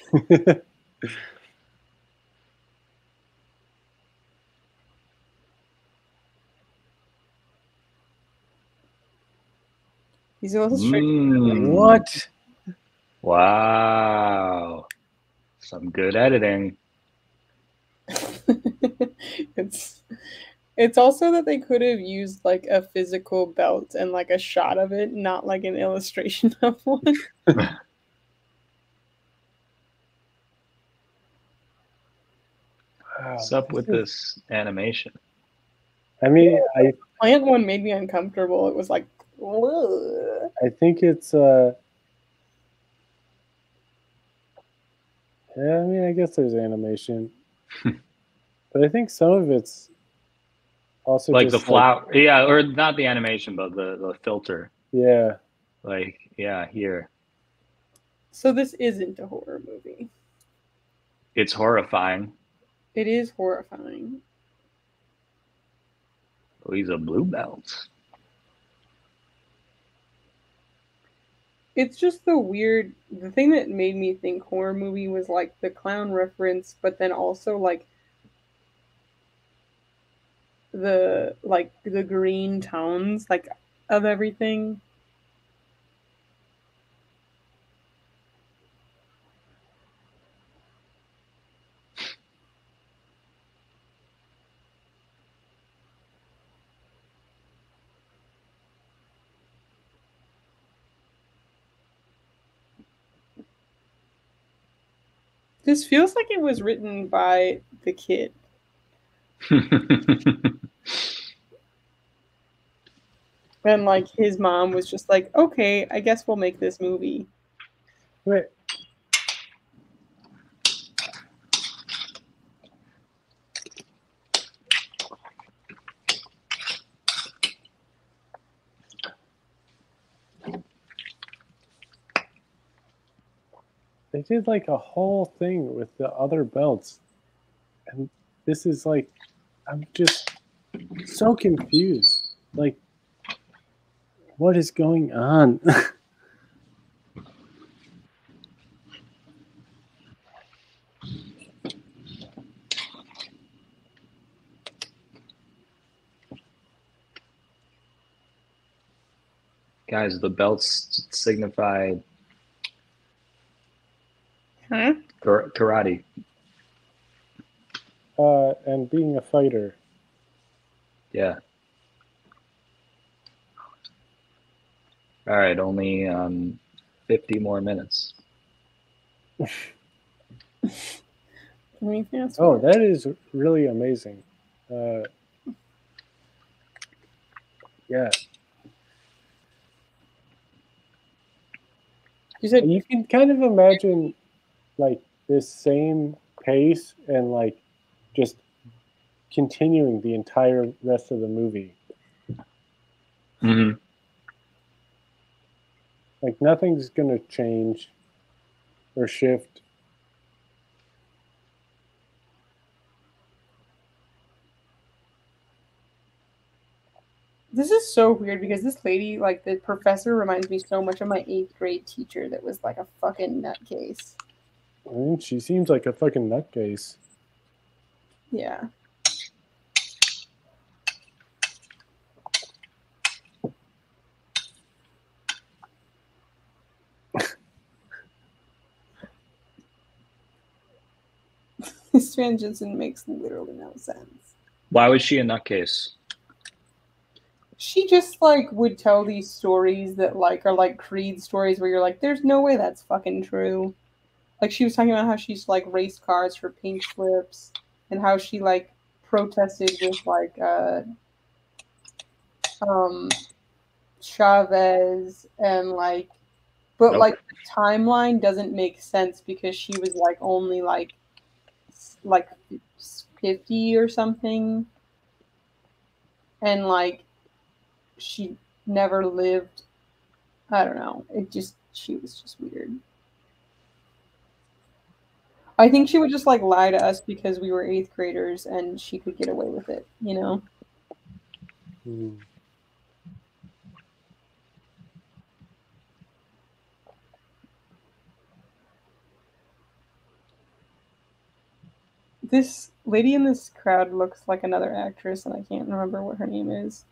These illustrations. What? Wow. Some good editing. It's also that they could have used like a physical belt and like a shot of it, not like an illustration of one. What's up with this animation? I mean, I Plant one made me uncomfortable. It was like, ugh. I think it's yeah, I mean, I guess there's animation, but I think some of it's also Like the just flower, yeah, or not the animation, but the filter. yeah. Like, yeah, here. So this isn't a horror movie. It's horrifying. It is horrifying. Oh, he's a blue belt. It's just the thing that made me think horror movie was like the clown reference, but then also like the green tones like of everything. This feels like it was written by the kid. And like his mom was just like, okay, I guess we'll make this movie. Wait. They did like a whole thing with the other belts. And this is like, I'm just so confused. Like, what is going on? Guys, the belts signify karate. And being a fighter. Yeah. All right, only 50 more minutes. Oh, that is really amazing. Yeah. You can kind of imagine like this same pace and like just continuing the entire rest of the movie. Mm-hmm. Like nothing's gonna change or shift. This is so weird because this lady, like the professor, reminds me so much of my 8th grade teacher that was like a fucking nutcase. I mean, she seems like a fucking nutcase. Yeah. This transition makes literally no sense. Why was she a nutcase? She just like would tell these stories that like are like Creed stories where you're like, there's no way that's fucking true. Like she was talking about how she's like raced cars for pink slips and how she like protested with like Chavez and like, but Nope. like the timeline doesn't make sense because she was like only like 50 or something, and like she never lived. I don't know. She was just weird. I think she would just like lie to us because we were 8th graders and she could get away with it, you know? Mm. This lady in this crowd looks like another actress and I can't remember what her name is.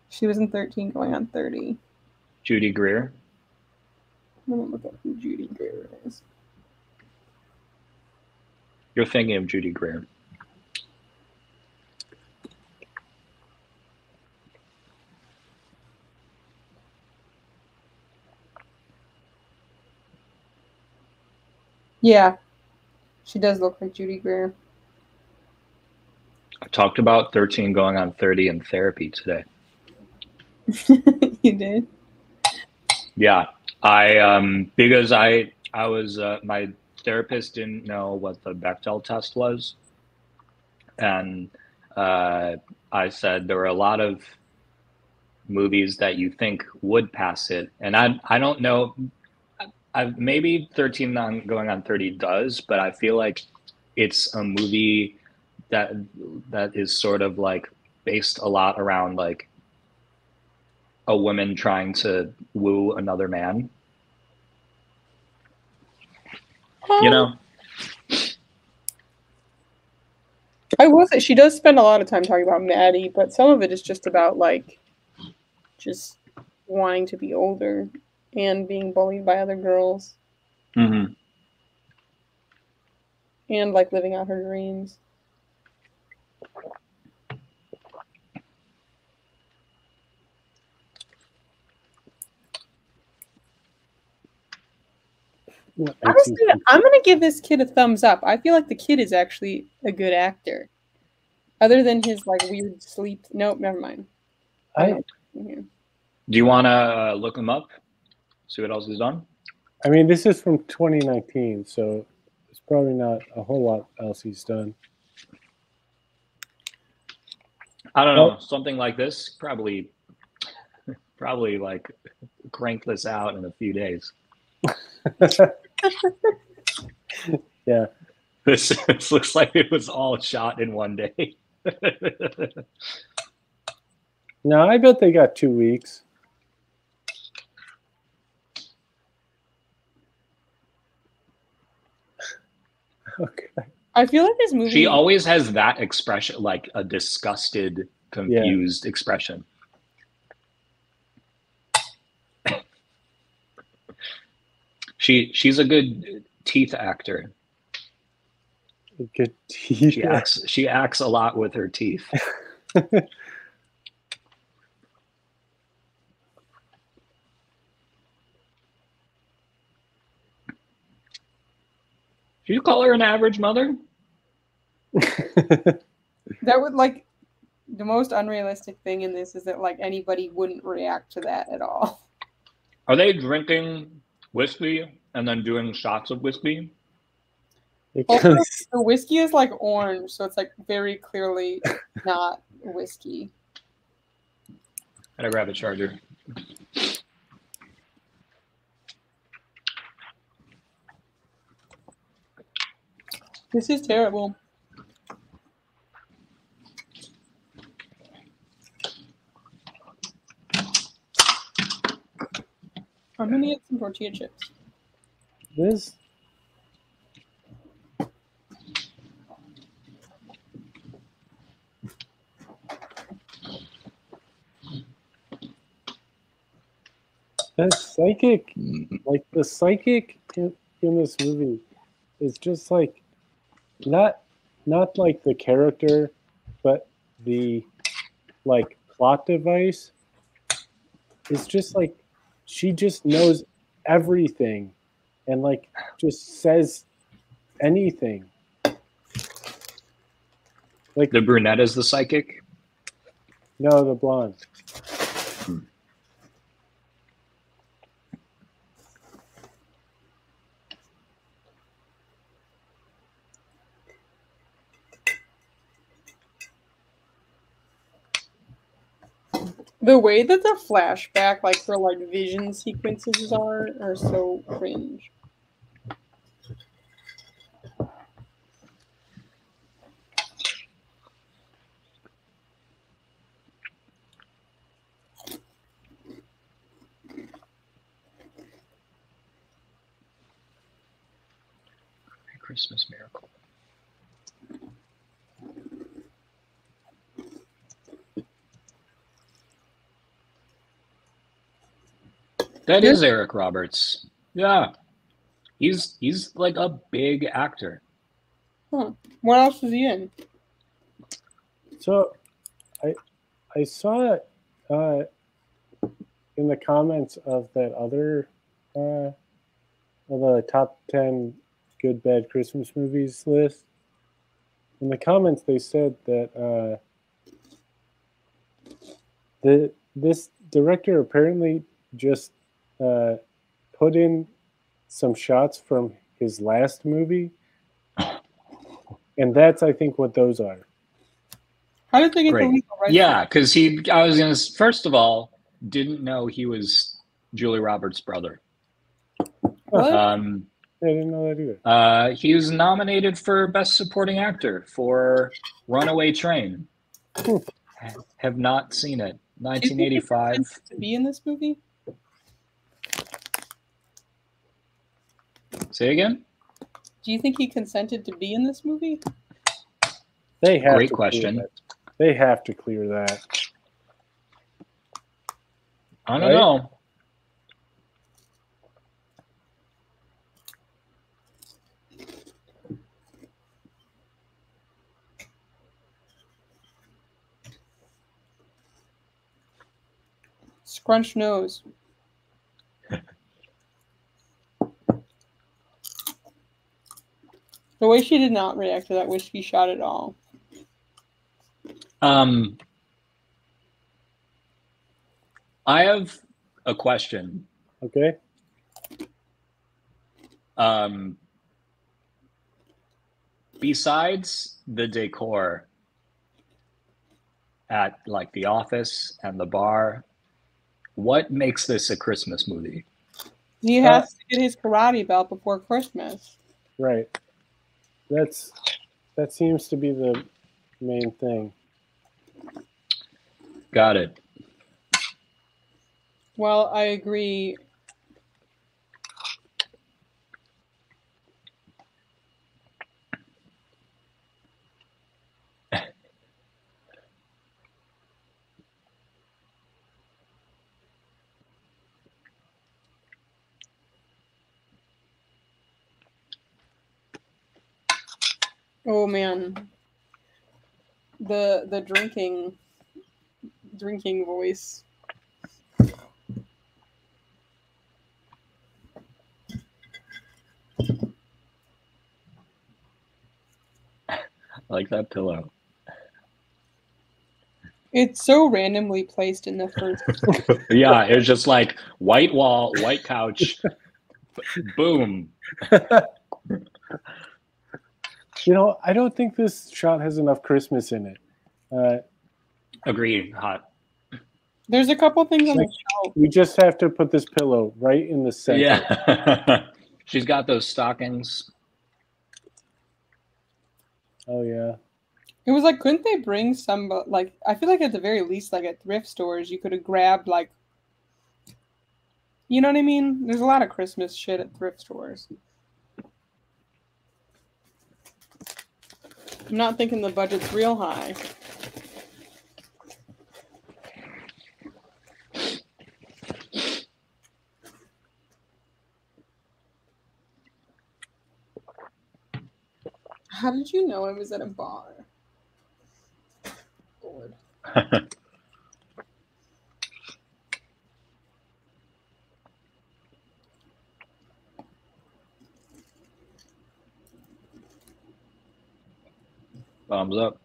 She was in 13 going on 30. Judy Greer. Let me look up who Judy Greer is. You're thinking of Judy Greer. Yeah, she does look like Judy Greer. I talked about 13 going on 30 in therapy today. You did? Yeah, I because I was my therapist didn't know what the Bechdel test was, and I said there were a lot of movies that you think would pass it, and I don't know. Maybe 13 on going on 30 does, but I feel like it's a movie that is sort of like based a lot around like a woman trying to woo another man. You know? I will say she does spend a lot of time talking about Maddie, but some of it is just about like just wanting to be older and being bullied by other girls. Mm-hmm. And like living out her dreams. Honestly, I'm gonna give this kid a thumbs up. I feel like the kid is actually a good actor. Other than his like weird sleep. Nope, never mind. Do you want to look him up? See what else he's done? I mean, this is from 2019, so it's probably not a whole lot else he's done. I don't know. Something like this, probably like crank this out in a few days. Yeah. This looks like it was all shot in one day. No, I bet they got 2 weeks. Okay. I feel like this movie. She always has that expression, like a disgusted, confused expression. She's a good teeth actor. Good teeth. She acts a lot with her teeth. Do you call her an average mother? That would like the most unrealistic thing in this is that like anybody wouldn't react to that at all. Are they drinking whiskey and then doing shots of whiskey? Also, the whiskey is like orange, so it's like very clearly not whiskey. Gotta grab a charger. This is terrible. I'm gonna get some tortilla chips. This. That psychic, like the psychic in this movie is just like not like the character, but the like plot device is just like she just knows everything and like just says anything. Like The brunette is the psychic. no, the blonde. The way that the flashback, like her like vision sequences are so cringe. Christmas Miracle. That is Eric Roberts. Yeah. He's like a big actor. Huh. What else is he in? So I saw it in the comments of that other of the top 10 good bad Christmas movies list. In the comments they said that this director apparently just put in some shots from his last movie, and that's I think what those are. How did they get the legal rights? Yeah, because first of all, didn't know he was Julie Roberts' brother. What? I didn't know that either. He was nominated for Best Supporting Actor for Runaway Train. Have not seen it. 1985. To be in this movie? Say again? Do you think he consented to be in this movie? They have Great to question. Clear that. They have to clear that. I don't know. Scrunch nose. The way she did not react to that whiskey shot at all. I have a question. Okay. Besides the decor at like the office and the bar, what makes this a Christmas movie? He has to get his karate belt before Christmas. Right. That seems to be the main thing. Got it. Well, I agree. Oh man, the drinking voice. I like that pillow. It's so randomly placed in the first. Yeah, it was just like white wall, white couch, boom. You know, I don't think this shot has enough Christmas in it. Agreed. Hot. There's a couple things on the shelf. We just have to put this pillow right in the center. Yeah. She's got those stockings. Oh yeah. It was like, couldn't they bring some, like, I feel like at the very least, like at thrift stores, you could have grabbed, like, you know what I mean? There's a lot of Christmas shit at thrift stores. I'm not thinking the budget's real high. How did you know I was at a bar? Lord. Thumbs up.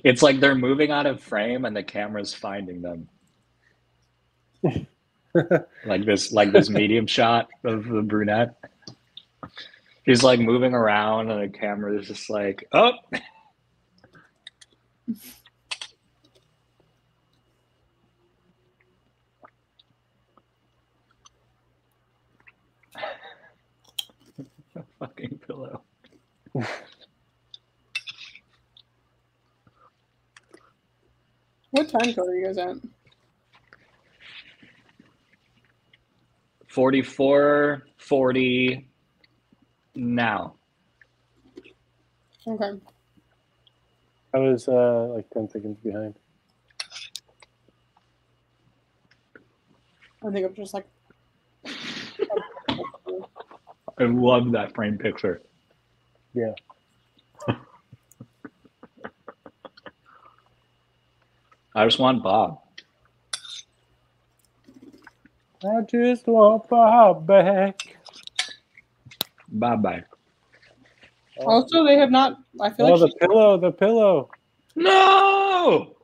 It's like they're moving out of frame and the camera's finding them. like this medium shot of the brunette. He's like moving around and the camera is just like, oh. Fucking pillow. What time code are you guys at? 44:40 now. Okay. I was like 10 seconds behind. I think I'm just like. I love that frame picture. Yeah. I just want Bob. I just want Bob back. Bye-bye. Also, they have not. I feel Oh, like the pillow. No!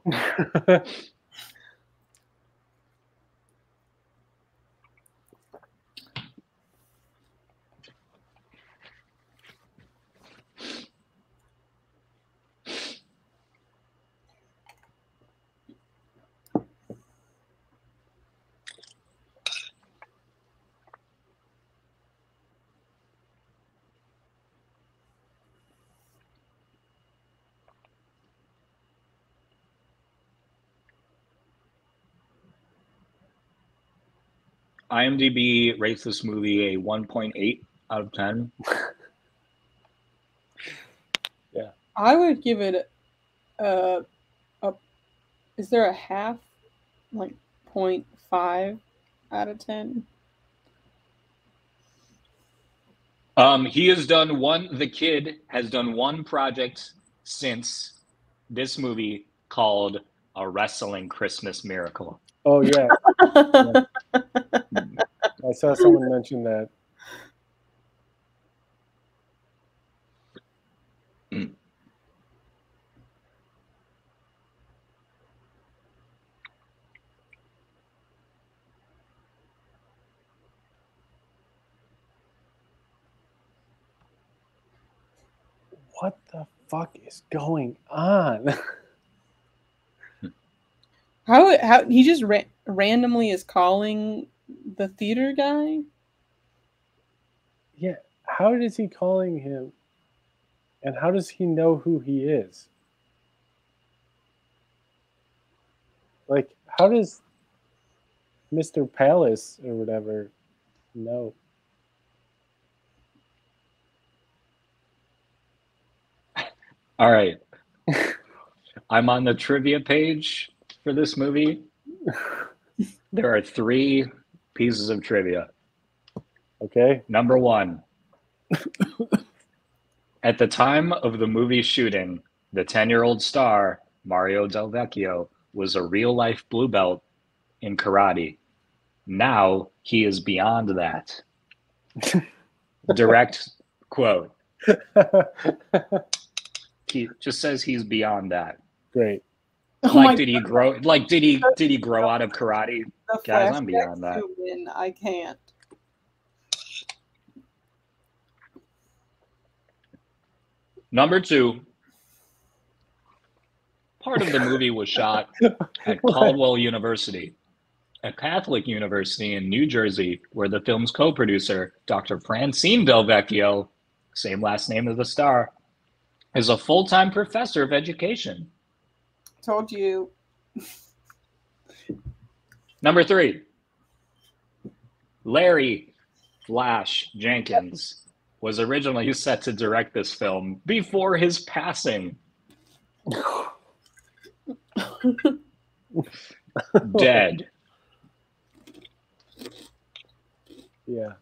IMDb rates this movie a 1.8 out of 10. Yeah. I would give it a. Is there a half, like 0.5 out of 10? The kid has done one project since this movie called A Wrestling Christmas Miracle. Oh, yeah. Yeah. I saw someone mention that. What the fuck is going on? How he just randomly is calling the theater guy? Yeah, how is he calling him? And how does he know who he is? Like, how does Mr. Palace or whatever know? All right. I'm on the trivia page for this movie. There are 3 pieces of trivia. Okay. Number 1. At the time of the movie shooting, the 10-year-old star, Mario Del Vecchio, was a real-life blue belt in karate. Now he is beyond that. Direct quote. He just says he's beyond that. Great. Like, did he grow? Like, did he grow out of karate? The Guys, I'm beyond that. I can't. Number 2. Part of the movie was shot at Caldwell University, a Catholic university in New Jersey, where the film's co-producer, Dr. Francine Del Vecchio, same last name as the star, is a full-time professor of education. Told you. Number 3. Larry Flash Jenkins was originally set to direct this film before his passing. Dead. Yeah.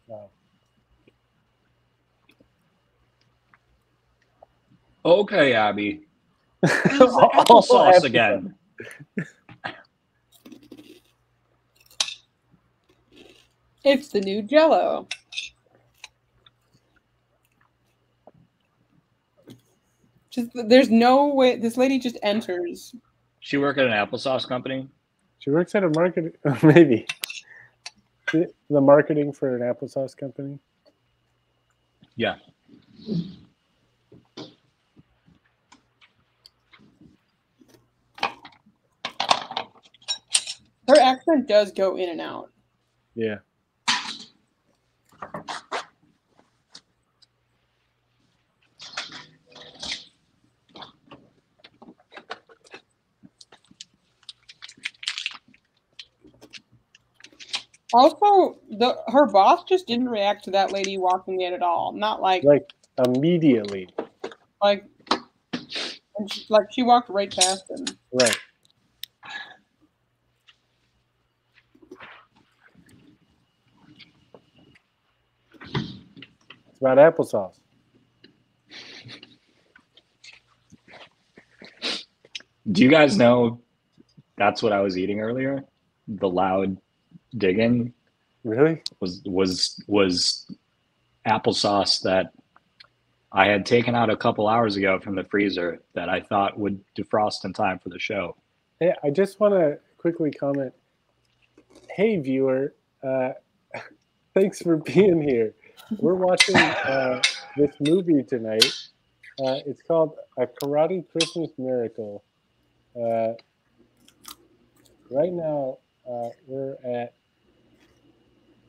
Wow. Okay, Abby. This is All applesauce again. It's the new Jell-O. Just there's no way this lady just enters. She work at an applesauce company? She works at a market, maybe. The marketing for an applesauce company. Yeah. Her accent does go in and out. Yeah. Also, her boss just didn't react to that lady walking in at all. Not like immediately. Like, and she walked right past him. Right. It's about applesauce. Do you guys know that's what I was eating earlier? The loud digging. Really? Was applesauce that I had taken out a couple hours ago from the freezer that I thought would defrost in time for the show. Hey, I just want to quickly comment. Hey, viewer, thanks for being here. We're watching this movie tonight. It's called A Karate Christmas Miracle. Right now, we're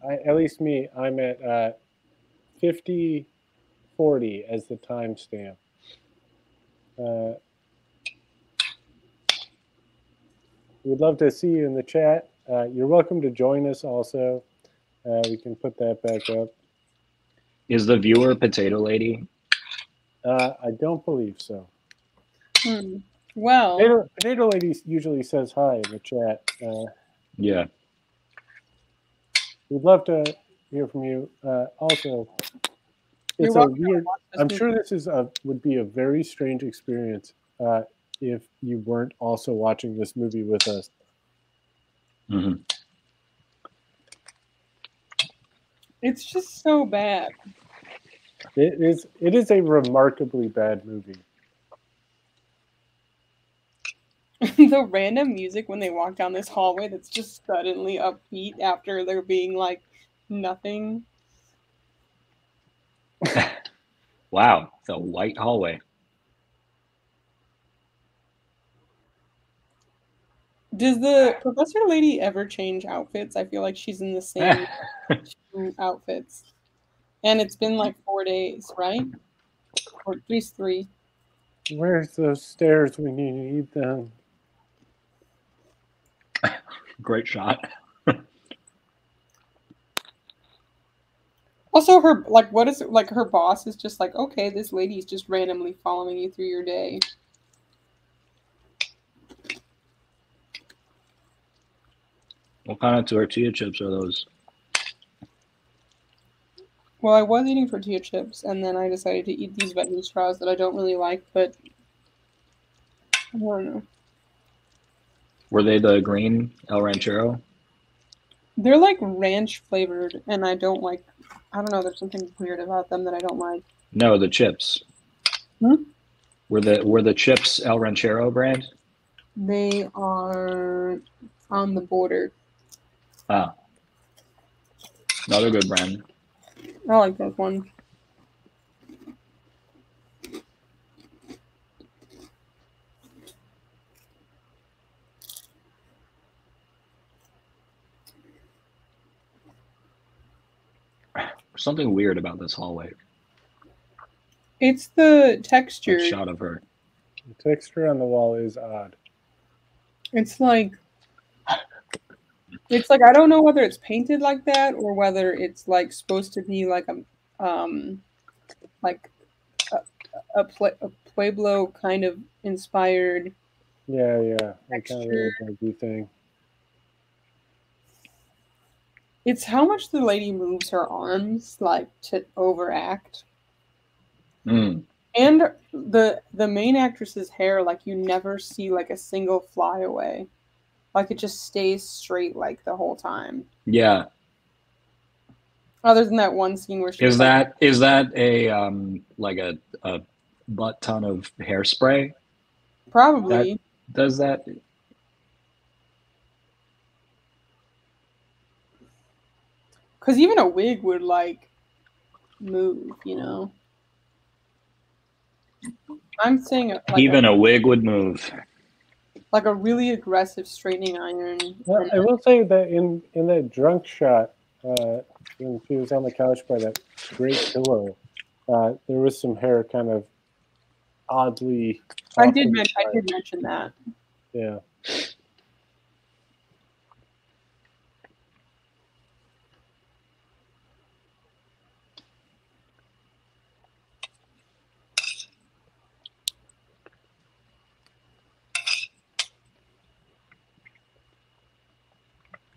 at least me, I'm at 50:40 as the timestamp. We'd love to see you in the chat. You're welcome to join us also. We can put that back up. Is the viewer Potato Lady? I don't believe so. Well, Potato Lady usually says hi in the chat. Yeah. We'd love to hear from you. Also, it's a weird. I'm sure this would be a very strange experience if you weren't also watching this movie with us. Mm-hmm. It's just so bad. It is a remarkably bad movie. The random music when they walk down this hallway that's just suddenly upbeat after there being like nothing. Wow, it's a white hallway. Does the professor lady ever change outfits? I feel like she's in the same outfits. And it's been like 4 days, right? Or at least 3. Where's those stairs when you need them? Great shot. Also, her what is it like? Her boss is just like, okay, this lady's just randomly following you through your day. What kind of tortilla chips are those? Well, I was eating tortilla chips, and then I decided to eat these veggie straws that I don't really like, but I don't know. Were they the green El Ranchero? They're like ranch flavored, and I don't like. I don't know. There's something weird about them that I don't like. No, the chips. Were the chips El Ranchero brand? They are on the border. Ah, another good brand. I like that one. There's something weird about this hallway. It's the texture. A shot of her. The texture on the wall is odd. It's like I don't know whether it's painted like that or whether it's like supposed to be like a Pueblo kind of inspired Yeah, yeah. That kind of Texture. really buggy thing. It's how much the lady moves her arms, like to overact. Mm. And the main actress's hair, like you never see like a single flyaway. Like it just stays straight like the whole time. Yeah. Other than that one scene where she's Is like, that a like a butt ton of hairspray probably. that does that? Because even a wig would like move, you know. I'm saying like Even a wig would move. like a really aggressive straightening iron. Well, I will say that in that drunk shot, when she was on the couch by that great pillow, there was some hair kind of oddly. I off to did the side. mention that. Yeah.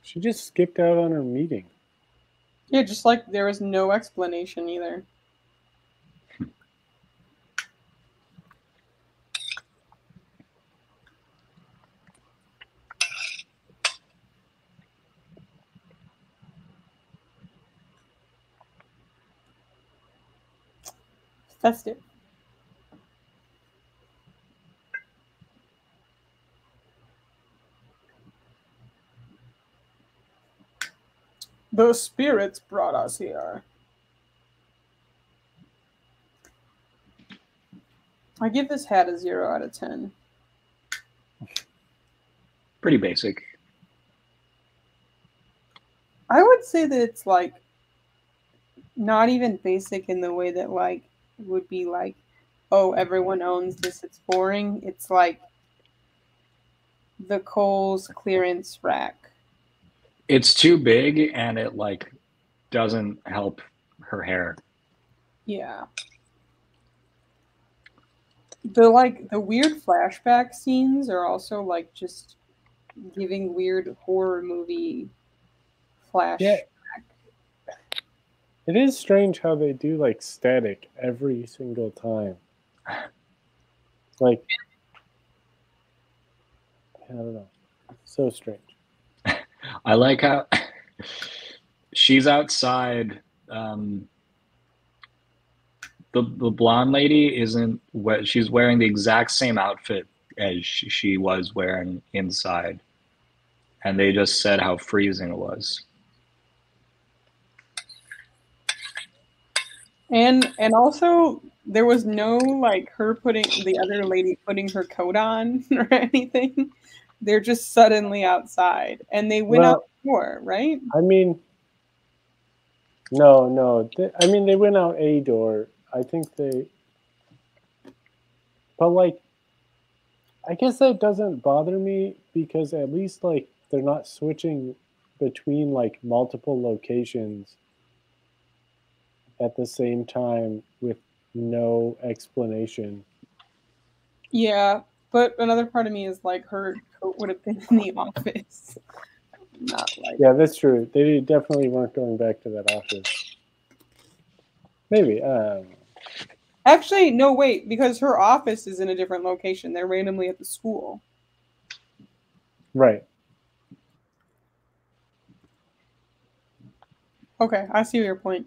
She just skipped out on her meeting. Yeah, just like there was no explanation either. Festive. The spirits brought us here. I give this hat a 0 out of 10. Pretty basic. I would say that it's like not even basic in the way that like would be like, oh, everyone owns this, it's boring. It's like the Kohl's clearance rack. It's too big and it like doesn't help her hair. Yeah. The weird flashback scenes are also like just giving weird horror movie flash. Yeah. It is strange how they do like static every single time. Like, I don't know. So strange. I like how she's outside. The blonde lady isn't what she's wearing the exact same outfit as she was wearing inside, and they just said how freezing it was. And also there was no like her putting the other lady putting her coat on or anything. They're just suddenly outside and they went out door, right? I mean, no. I mean, they went out a door. I think they, but like, I guess that doesn't bother me because at least like they're not switching between like multiple locations at the same time with no explanation. Yeah, but another part of me is like her coat would have been in the office. Not like Yeah, that's true. They definitely weren't going back to that office. Maybe. Actually, no, wait, because her office is in a different location. They're randomly at the school. Right. Okay, I see your point.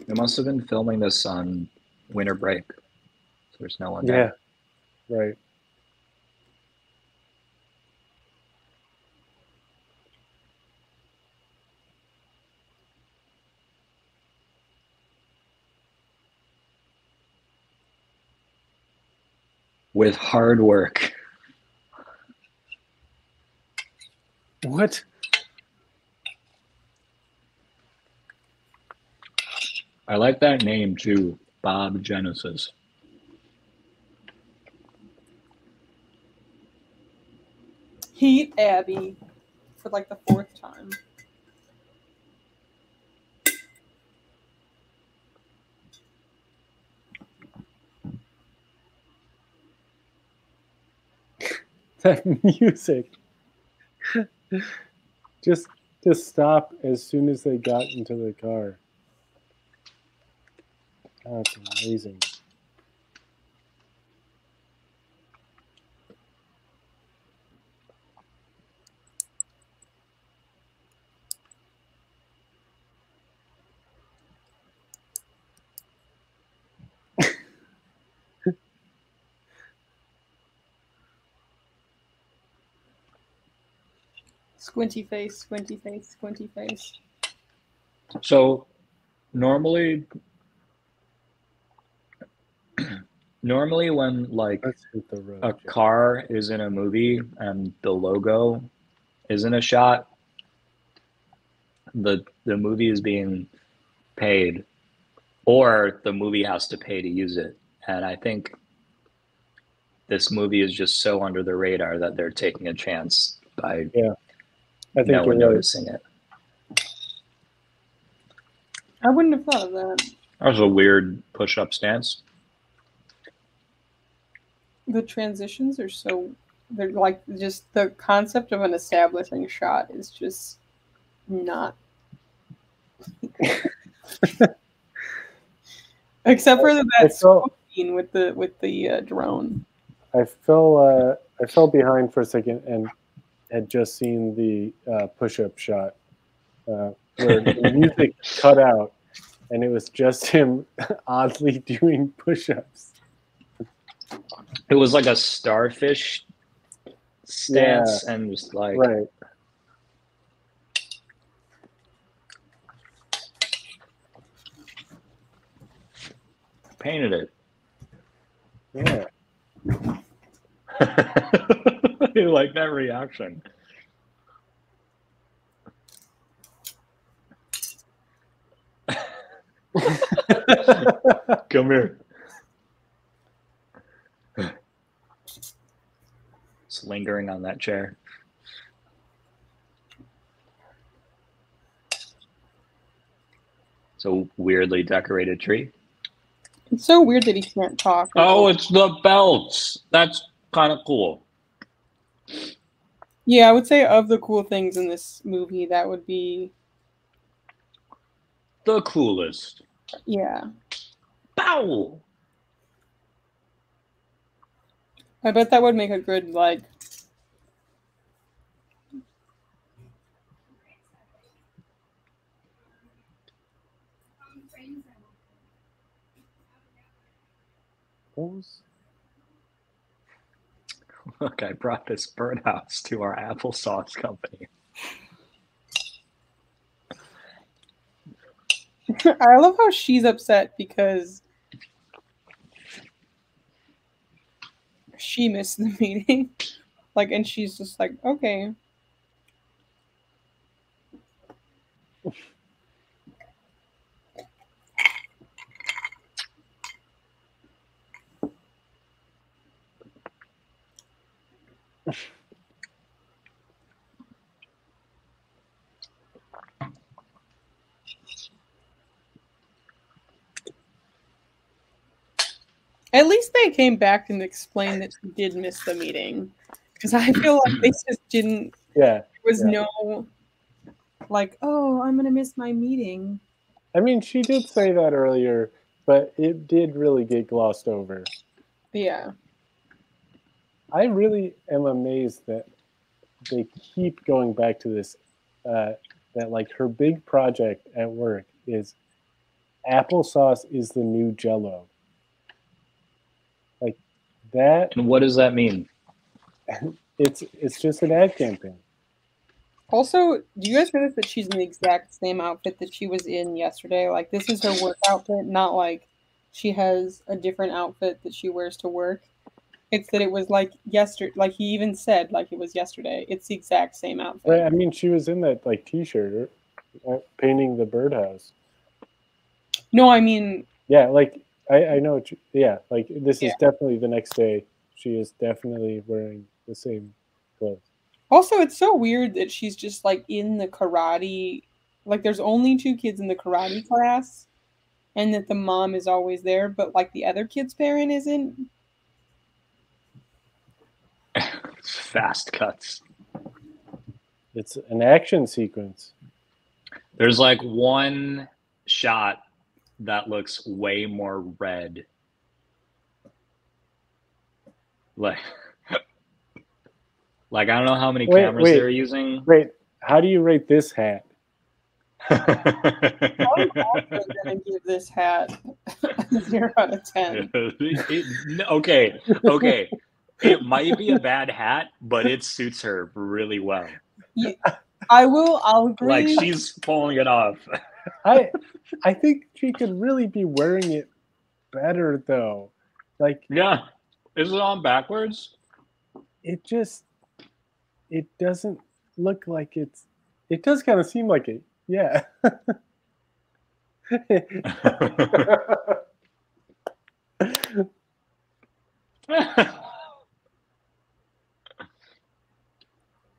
They must have been filming this on winter break. So there's no one Yeah. there. Right. With hard work. What? I like that name too, Bob Genesis. Heat Abby for like the 4th time. That music. Just to stop as soon as they got into the car. That's amazing. Squinty face, squinty face, squinty face. So normally when like Let's hit the road. a Jack. car is in a movie and the logo is in a shot, the movie is being paid, or the movie has to pay to use it. And I think this movie is just so under the radar that they're taking a chance by I think no one you're right. noticing it. I wouldn't have thought of that. That was a weird push-up stance. The transitions are so, they're like, just the concept of an establishing shot is just not. Except for that scene with the drone. I fell behind for a second and had just seen the push-up shot where the music cut out and it was just him oddly doing push-ups. It was like a starfish stance and just like right. painted it. Yeah. You like that reaction. Come here. It's lingering on that chair. It's a weirdly decorated tree. It's so weird that he can't talk. Oh, it's the belts. That's kind of cool. Yeah, I would say of the cool things in this movie, that would be the coolest. Yeah. Bow. I bet that would make a good, like, Look, I brought this birdhouse to our applesauce company. I love how she's upset because she missed the meeting. Like, and she's just like, okay. At least they came back and explained that she did miss the meeting. Because I feel like they just didn't. Yeah. There was no, like, oh, I'm going to miss my meeting. I mean, she did say that earlier, but it did really get glossed over. Yeah. I really am amazed that they keep going back to this, that like her big project at work is applesauce is the new Jell-O. Like that. And what does that mean? It's just an ad campaign. Also, do you guys notice that she's in the exact same outfit that she was in yesterday? Like, this is her work outfit, not like she has a different outfit that she wears to work. It's that it was like yesterday, like he even said, like it was yesterday. It's the exact same outfit. Right, I mean, she was in that like T-shirt painting the birdhouse. No, I mean. Yeah, like I know. What like this is definitely the next day. She is definitely wearing the same clothes. Also, it's so weird that she's just like in the karate. Like, there's only 2 kids in the karate class, and that the mom is always there, but like the other kid's parent isn't. Fast cuts. It's an action sequence. There's like one shot that looks way more red. Like I don't know how many cameras they're using. Wait, how do you rate this hat? I'm also gonna give this hat a 0 out of 10. Okay. It might be a bad hat, but it suits her really well. Yeah, I'll agree. Like, she's pulling it off. I think she could really be wearing it better though. Like, yeah, is it on backwards? It doesn't look like it's. It does kind of seem like it. Yeah.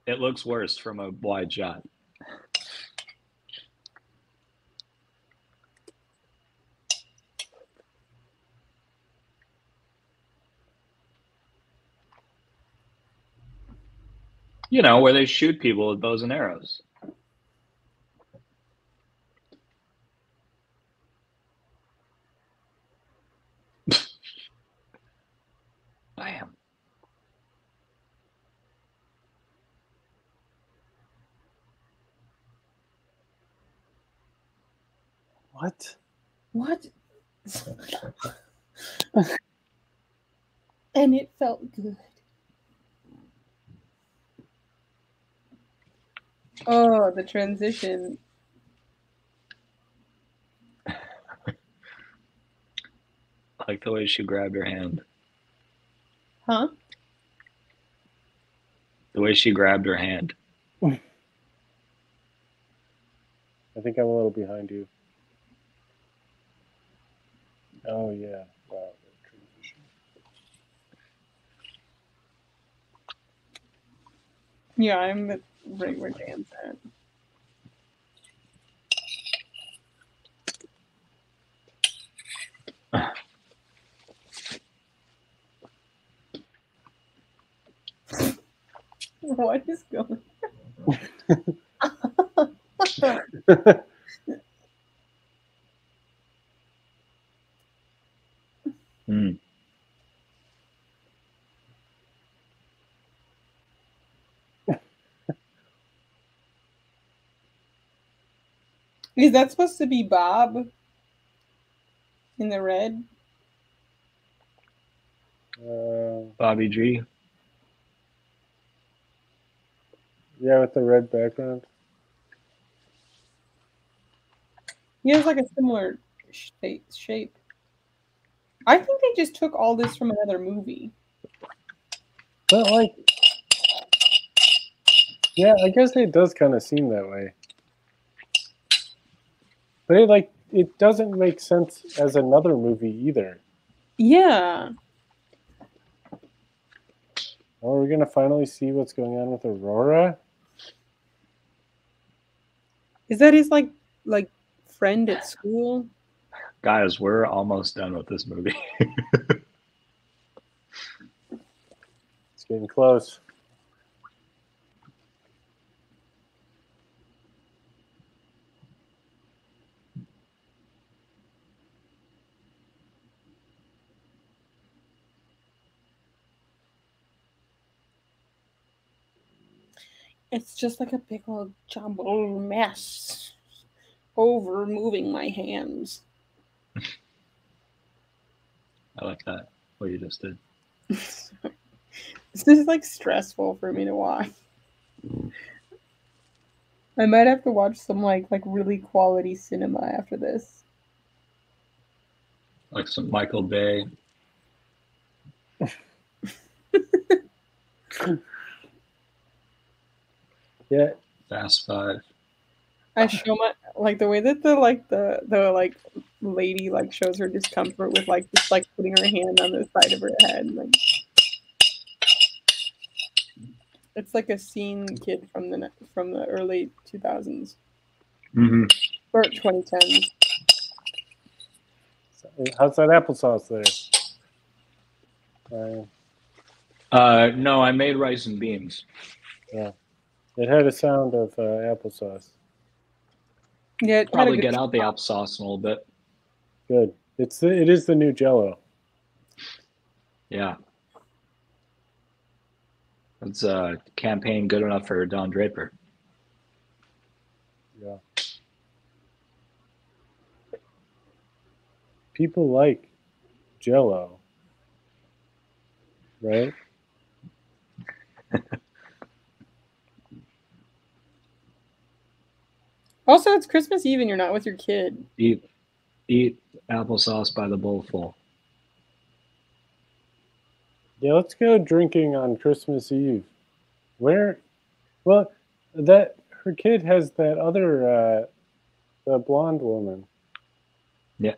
It looks worse from a wide shot. You know, where they shoot people with bows and arrows. Bam. What? And it felt good. Oh, the transition. I like the way she grabbed her hand. Huh? The way she grabbed her hand. I think I'm a little behind you. Oh, yeah. Wow. Yeah, I'm right where Dan's at. What is going on? Is that supposed to be Bob in the red? Bobby G. Yeah, with the red background. He has like a similar shape. I think they just took all this from another movie. But like, yeah, I guess it does kind of seem that way. But it doesn't make sense as another movie either. Yeah. Oh, we're gonna finally see what's going on with Aurora. Is that his like friend at school? Guys, we're almost done with this movie. It's getting close. It's just like a big old jumbled mess over moving my hands. I like that, what you just did. This is like stressful for me to watch. I might have to watch some like really quality cinema after this. Like some Michael Bay. Yeah. Fast Five. I show my like the way that the lady like shows her discomfort with like just like putting her hand on the side of her head. Like It's like a scene kid from the early 2000s Mm-hmm. or 2010s. How's that applesauce there? No, I made rice and beans. Yeah. It had a sound of applesauce. Yeah, it had a Probably good get out the applesauce in a little bit. Good. It is the new Jell-O. Yeah. It's a campaign good enough for Don Draper. Yeah. People like Jell-O, right? Also, it's Christmas Eve and you're not with your kid. Eat applesauce by the bowlful. Yeah, let's go drinking on Christmas Eve. Where? Well, that her kid has that other the blonde woman. Yeah.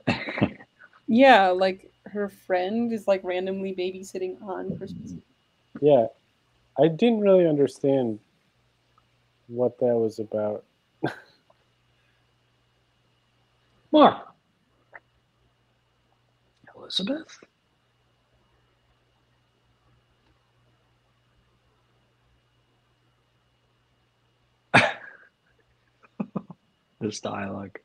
Yeah, like her friend is like randomly babysitting on Christmas Eve. Yeah, I didn't really understand what that was about. Mark. Elizabeth? This dialogue.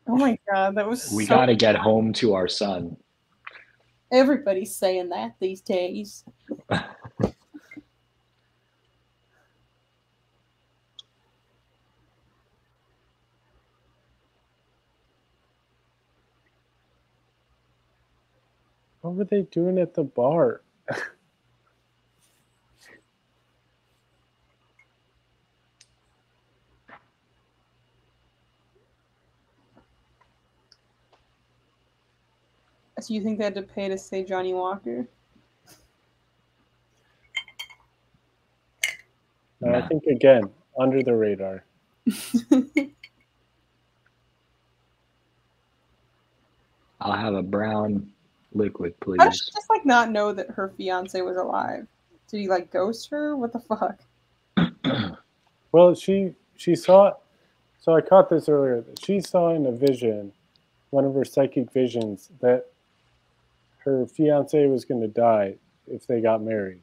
Oh my god, that was We so got to get home to our son. Everybody's saying that these days. What were they doing at the bar? So you think they had to pay to say Johnny Walker? No, I think again under the radar. I'll have a brown liquid, please. How did she just like not know that her fiance was alive? Did he like ghost her? What the fuck? Well, she saw. So I caught this earlier. She saw in a vision, one of her psychic visions, that her fiance was going to die if they got married.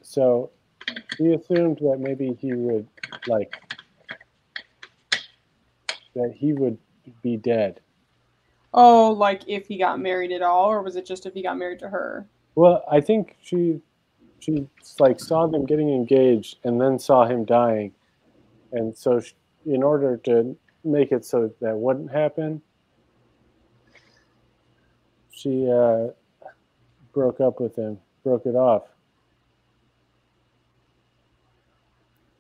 So he assumed that maybe he would that he would be dead. Oh, like if he got married at all, or was it just if he got married to her? Well, I think she like saw them getting engaged and then saw him dying, and so in order to make it so that wouldn't happen, she broke up with him, broke it off.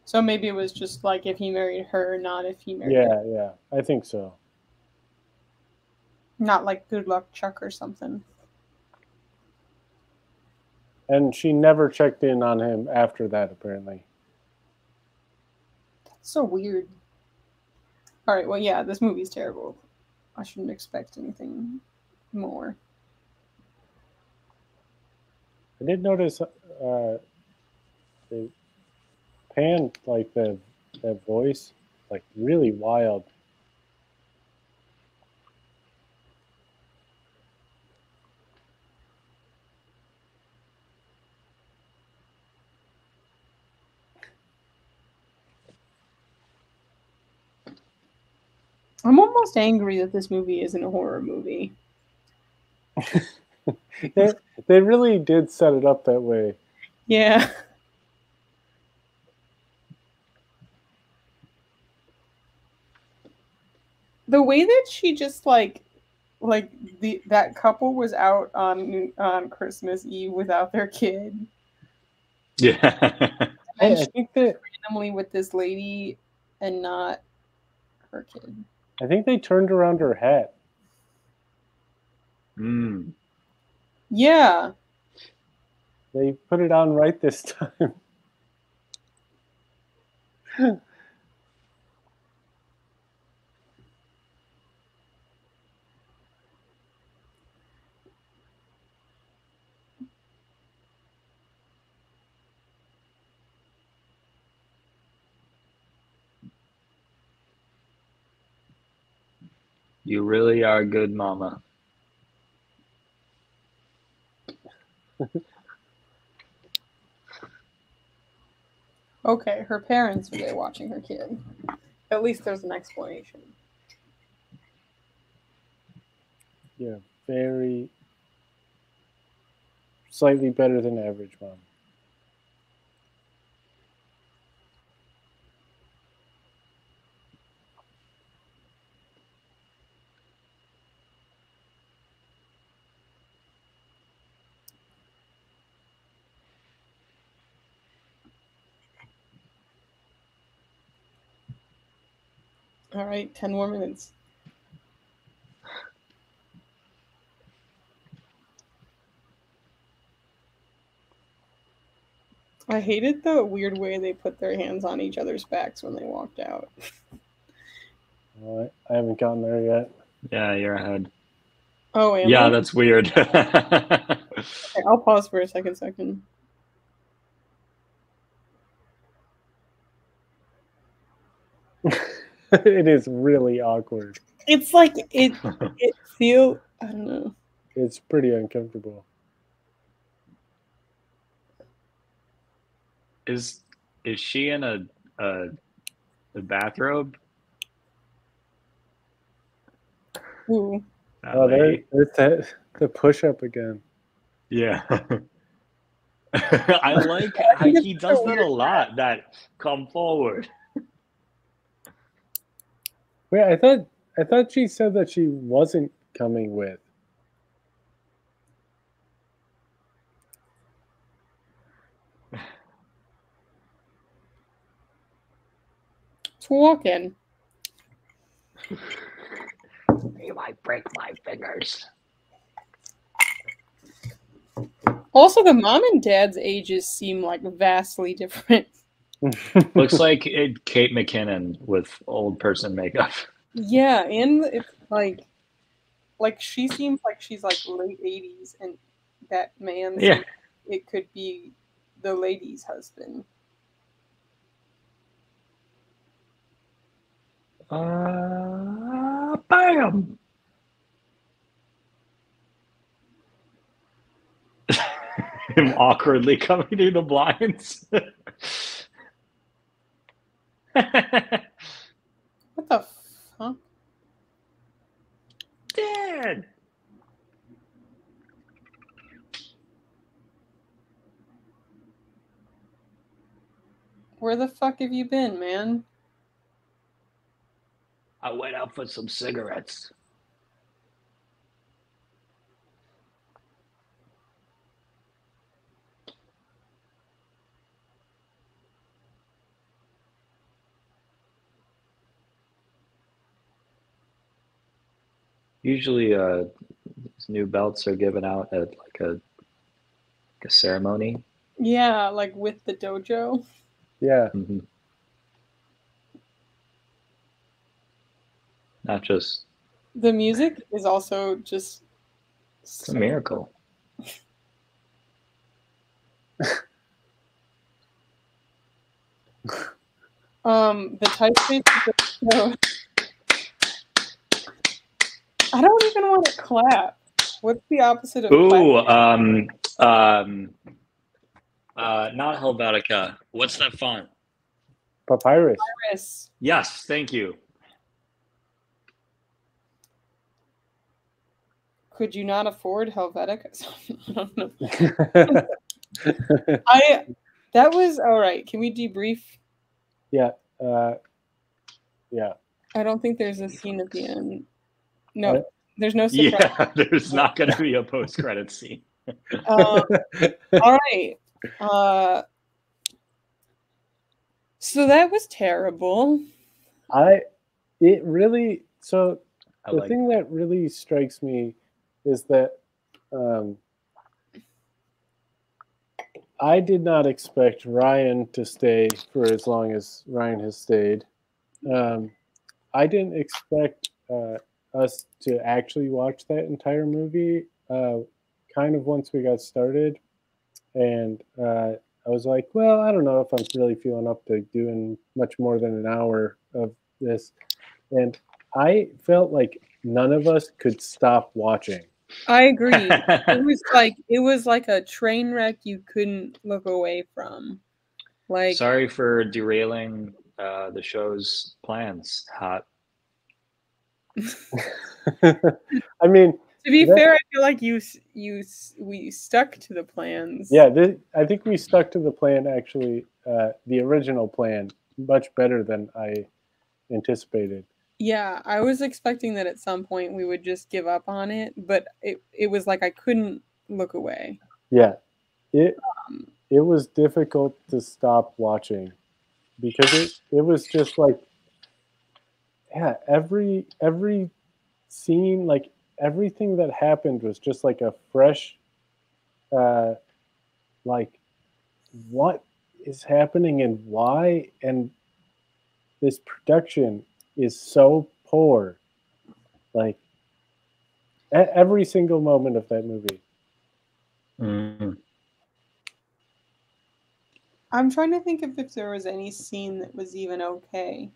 So maybe it was just like if he married her, not if he married her. Yeah, I think so. Not like Good Luck Chuck or something. And she never checked in on him after that, apparently. So weird. All right, well, yeah, this movie's terrible. I shouldn't expect anything more. I did notice they panned like that voice, like really wild. I'm almost angry that this movie isn't a horror movie. They really did set it up that way. Yeah. The way that she just like like that couple was out on Christmas Eve without their kid. Yeah. And I she think that randomly with this lady and not her kid. I think they turned around her hat. Mm. Yeah. They put it on right this time. You really are a good mama. Okay, her parents were there watching her kid. At least there's an explanation. Yeah, very slightly better than average mom. All right, 10 more minutes. I hated the weird way they put their hands on each other's backs when they walked out. I haven't gotten there yet. Yeah, you're ahead. Oh, am Yeah, I? that's weird. Okay, I'll pause for a second. It is really awkward. It's like it feel I don't know. It's pretty uncomfortable. Is she in a bathrobe? Ooh. That Oh, lady? there's the push up again. Yeah. I like how he does that a lot. That come forward. Wait, I thought she said that she wasn't coming with. Let's walk in. You might break my fingers. Also, the mom and dad's ages seem like vastly different. Looks like Kate McKinnon with old person makeup. Yeah, and it's like she seems like she's like late 80s, and that man Yeah. seems it could be the lady's husband. Bam! Him awkwardly coming through the blinds. What the fuck? Dad! Where the fuck have you been, man? I went out for some cigarettes. Usually, these new belts are given out at like a ceremony. Yeah, like with the dojo. Yeah. Mm-hmm. Not just. The music is also just. It's a miracle. The typeface. I don't even want to clap. What's the opposite of Ooh, not Helvetica. What's that font? Papyrus. Papyrus. Yes, thank you. Could you not afford Helvetica? I don't know. That was all right. Can we debrief? Yeah. Yeah. I don't think there's a scene at the end. No, There's no surprise. Yeah, there's not going to be a post-credit scene. All right. So that was terrible. It really, so I the like thing that really strikes me is that I did not expect Ryan to stay for as long as Ryan has stayed. I didn't expect us to actually watch that entire movie kind of once we got started. And I was like, well, I don't know if I'm really feeling up to doing much more than an hour of this. And I felt like none of us could stop watching. I agree. It was like a train wreck you couldn't look away from. Like, Sorry for derailing the show's plans. Hot. I mean, to be fair, I feel like we stuck to the plans. Yeah, I think we stuck to the plan. Actually, the original plan much better than I anticipated. Yeah, I was expecting that at some point we would just give up on it, but it was like I couldn't look away. Yeah, it was difficult to stop watching because it was just like, yeah, every scene, like everything that happened was just like a fresh, like, what is happening and why, and this production is so poor. Like every single moment of that movie. I'm trying to think if there was any scene that was even okay.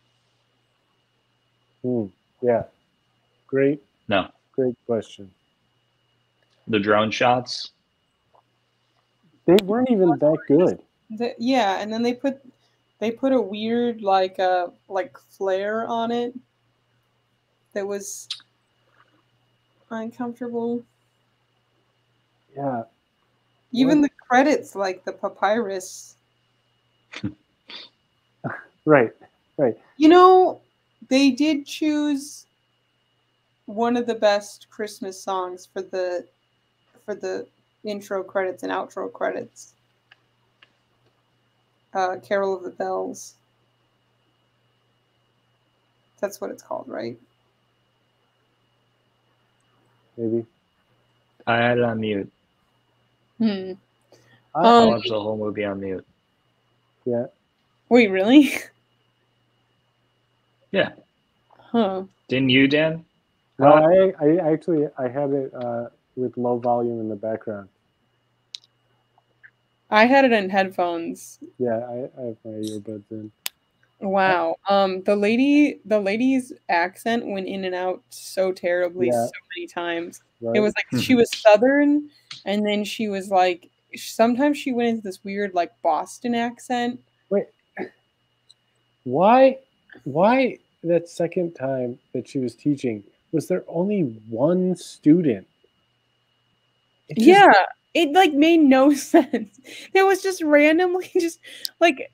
Yeah. Great question. The drone shots? They weren't even that good. Yeah, and then they put a weird like flare on it that was uncomfortable. Yeah. Even the credits, like the papyrus. Right. You know, they did choose one of the best Christmas songs for the intro credits and outro credits. Carol of the Bells. That's what it's called, right? Maybe. I had it on mute. I watched the whole movie on mute. Yeah. Wait, really? Yeah. Huh. Didn't you, Dan? No, I actually had it with low volume in the background. I had it in headphones. Yeah, I have my earbuds in. Wow. The lady's accent went in and out so terribly so many times. Right. It was like she was Southern, and then she was like sometimes she went into this weird like Boston accent. Wait. Why that second time that she was teaching was there only one student? It like made no sense. It was just randomly just like,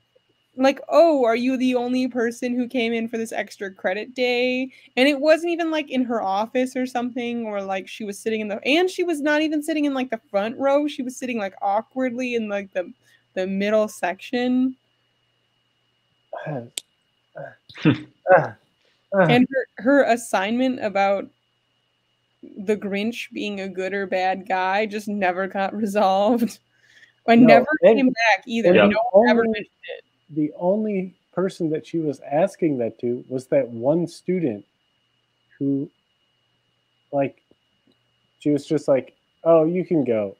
oh, are you the only person who came in for this extra credit day? And it wasn't even like in her office or something, or like she was sitting and she was not even sitting in like the front row. She was sitting like awkwardly in like the middle section. And her assignment about the Grinch being a good or bad guy just never got resolved. And never came back either. No one ever mentioned it. The only person that she was asking that to was that one student who, like, she was just like, oh, you can go.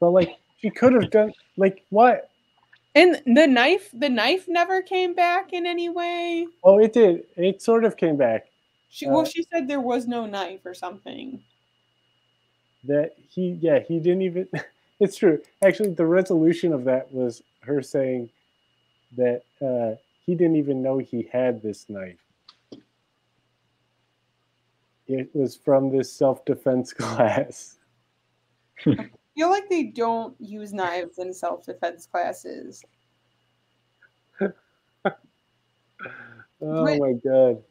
But, like, she could have done, like, what? And the knife never came back in any way. Oh, it did. It sort of came back. She said there was no knife or something. That he didn't even, it's true. Actually, the resolution of that was her saying that he didn't even know he had this knife. It was from this self-defense class. I feel like they don't use knives in self-defense classes. Oh my god.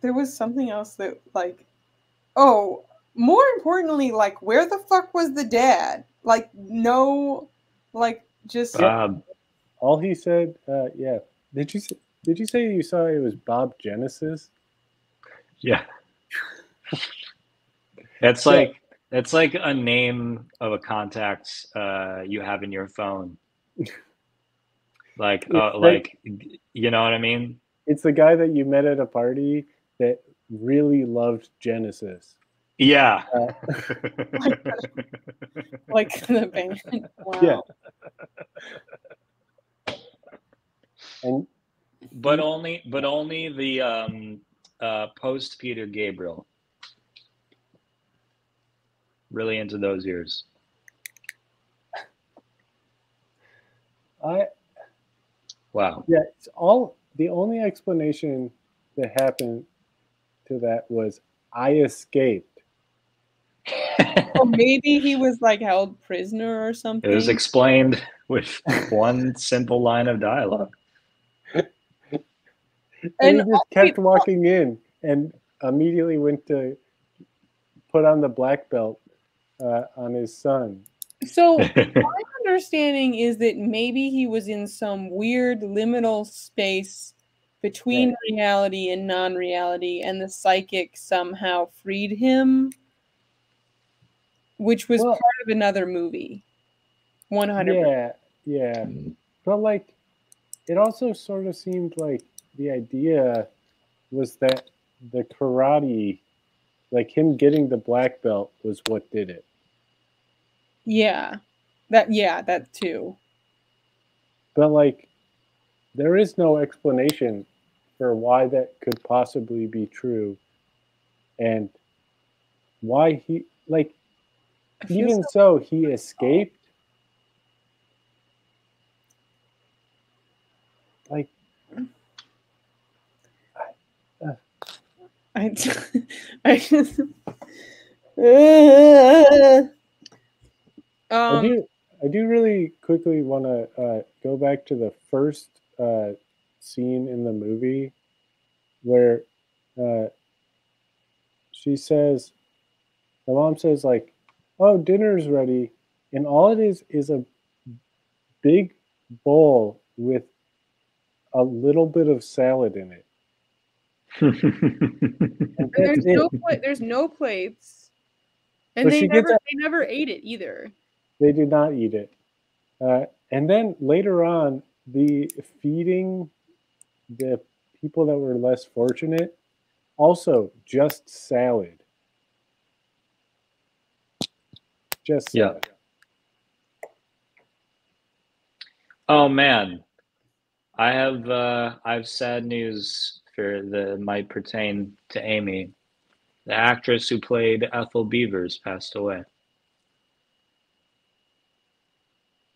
there was something else that like, oh, more importantly, like where the fuck was the dad? Like no, like just Bob. All he said, yeah. Did you say you saw it was Bob Genesis? Yeah. That's like a name of a contact you have in your phone. Like you know what I mean? It's the guy that you met at a party that really loved Genesis. Yeah. like the band. Wow. Yeah. And but only the post Peter Gabriel. Really into those years. Wow. Yeah, it's the only explanation that happened to that was I escaped. Or maybe he was like held prisoner or something. It was explained with one simple line of dialogue. And he just kept walking in and immediately went to put on the black belt on his son. So my understanding is that maybe he was in some weird liminal space between reality and non-reality, and the psychic somehow freed him, which was part of another movie. 100%. Yeah. But like, it also sort of seemed like the idea was that the karate, like him getting the black belt, was what did it. Yeah, that too. But like, there is no explanation for why that could possibly be true, and why he like. Even so, he escaped. Like, I just. I do really quickly want to go back to the first scene in the movie where she says, the mom says like, "Oh, dinner's ready," and all it is a big bowl with a little bit of salad in it. There's no plates, and they never ate it either. They did not eat it. And then later on, the feeding the people that were less fortunate, also just salad. Just salad. Oh man, I have sad news that might pertain to Amy. The actress who played Ethel Beavers passed away.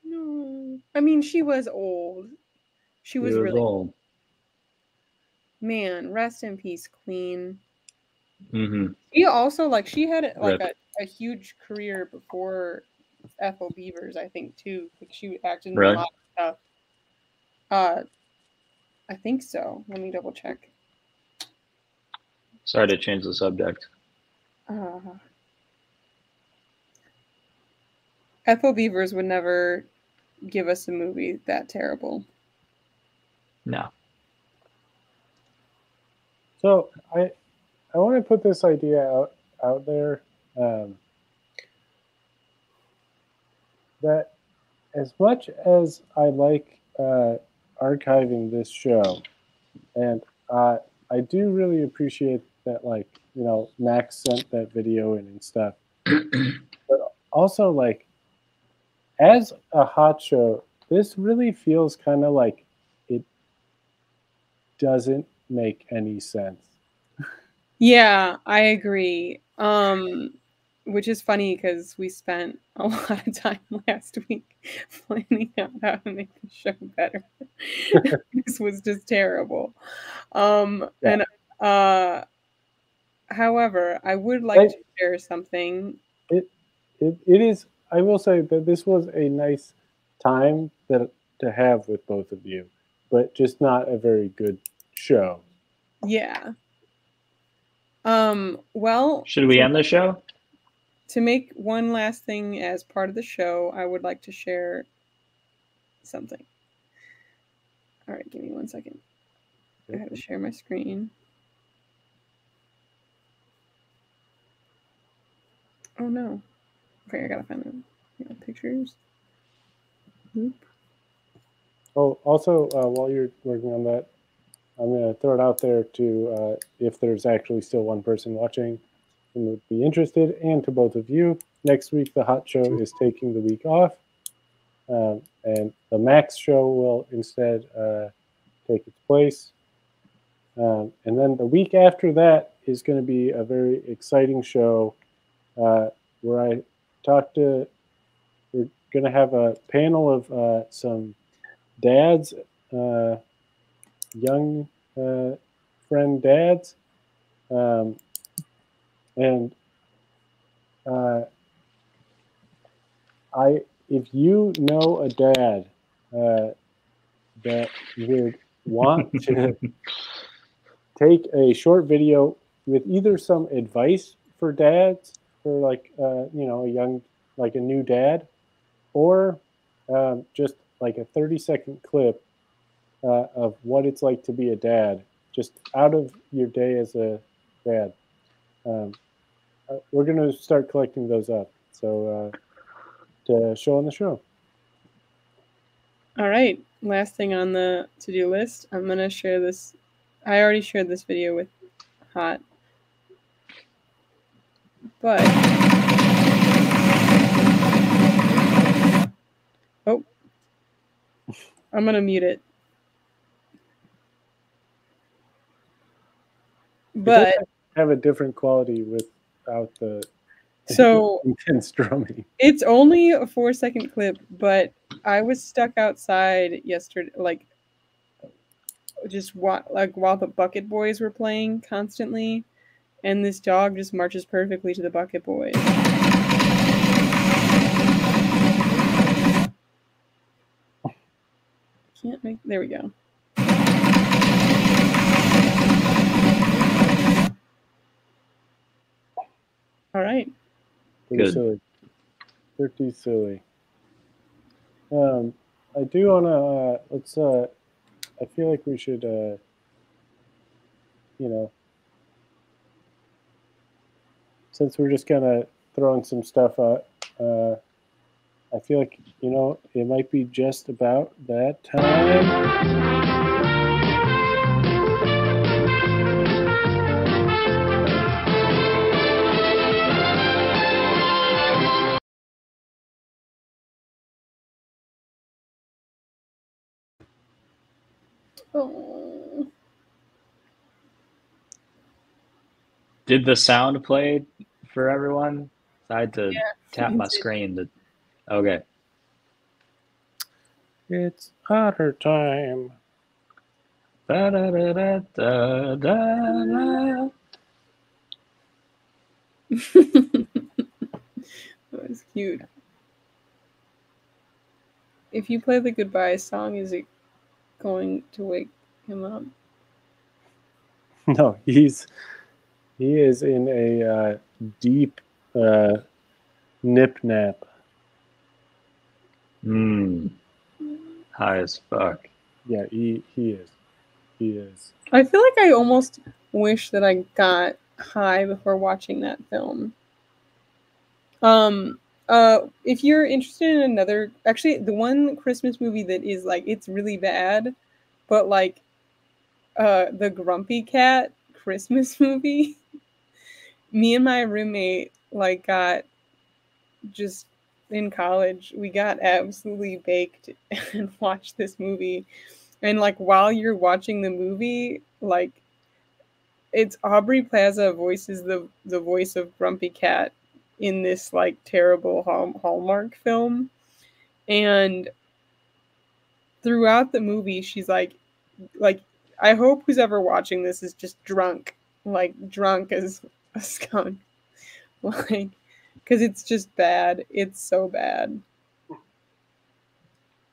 No, I mean she was old. She was really old. Man, rest in peace, Queen. Mm-hmm. She also she had like a huge career before Ethel Beavers, I think too. Like she acted in a lot of stuff. I think so. Let me double check. Sorry to change the subject. Ethel Beavers would never give us a movie that terrible. No. So I want to put this idea out there that as much as I like archiving this show, and I do really appreciate that, like, you know, Max sent that video in and stuff, but also like as a hot show, this really feels kind of like it doesn't make any sense. Yeah, I agree. Which is funny because we spent a lot of time last week planning out how to make the show better. This was just terrible. And however, I would like to share something. It is. I will say that this was a nice time to have with both of you, but just not a very good show. Yeah. Well, Should we end the show? to make one last thing as part of the show, I would like to share something. All right, give me 1 second. I have to share my screen. Oh no. Okay, I gotta find them. Pictures. Oop. Oh, also, while you're working on that, I'm going to throw it out there to if there's actually still one person watching and would be interested, and to both of you. Next week, the Hot Show is taking the week off, and the Max Show will instead take its place. And then the week after that is going to be a very exciting show where I talked to, we're going to have a panel of some dads, young friend dads, and if you know a dad that would want to take a short video with either some advice for dads, for like a young, like a new dad, or just like a 30-second clip of what it's like to be a dad, just out of your day as a dad. We're going to start collecting those up, so to show on the show. All right, last thing on the to-do list. I'm going to share this. I already shared this video with Hot, but oh, I'm going to mute it. But have a different quality without the intense drumming. It's only a 4-second clip, but I was stuck outside yesterday, like just while the Bucket Boys were playing constantly, and this dog just marches perfectly to the Bucket Boys. Can't make. There we go. All right. Pretty silly. Pretty silly. I do want to, let's, I feel like we should, since we're just kind of throwing some stuff out, I feel like, it might be just about that time. Oh. Did the sound play for everyone? I had to tap my screen. Okay. It's otter time. Da, da, da, da, da, da. That was cute. If you play the goodbye song, is it going to wake him up? No, he is in a deep nip nap. High as fuck. Yeah, he is. He is. I feel like I almost wish that I got high before watching that film. If you're interested in another, actually, the one Christmas movie that is like, it's really bad, but like, the Grumpy Cat Christmas movie, me and my roommate like got just in college, we got absolutely baked and watched this movie. And like while you're watching the movie, like it's Aubrey Plaza voices the voice of Grumpy Cat in this like terrible Hallmark film. And throughout the movie, she's like I hope who's ever watching this is just drunk as a skunk. Like, because it's just bad. It's so bad.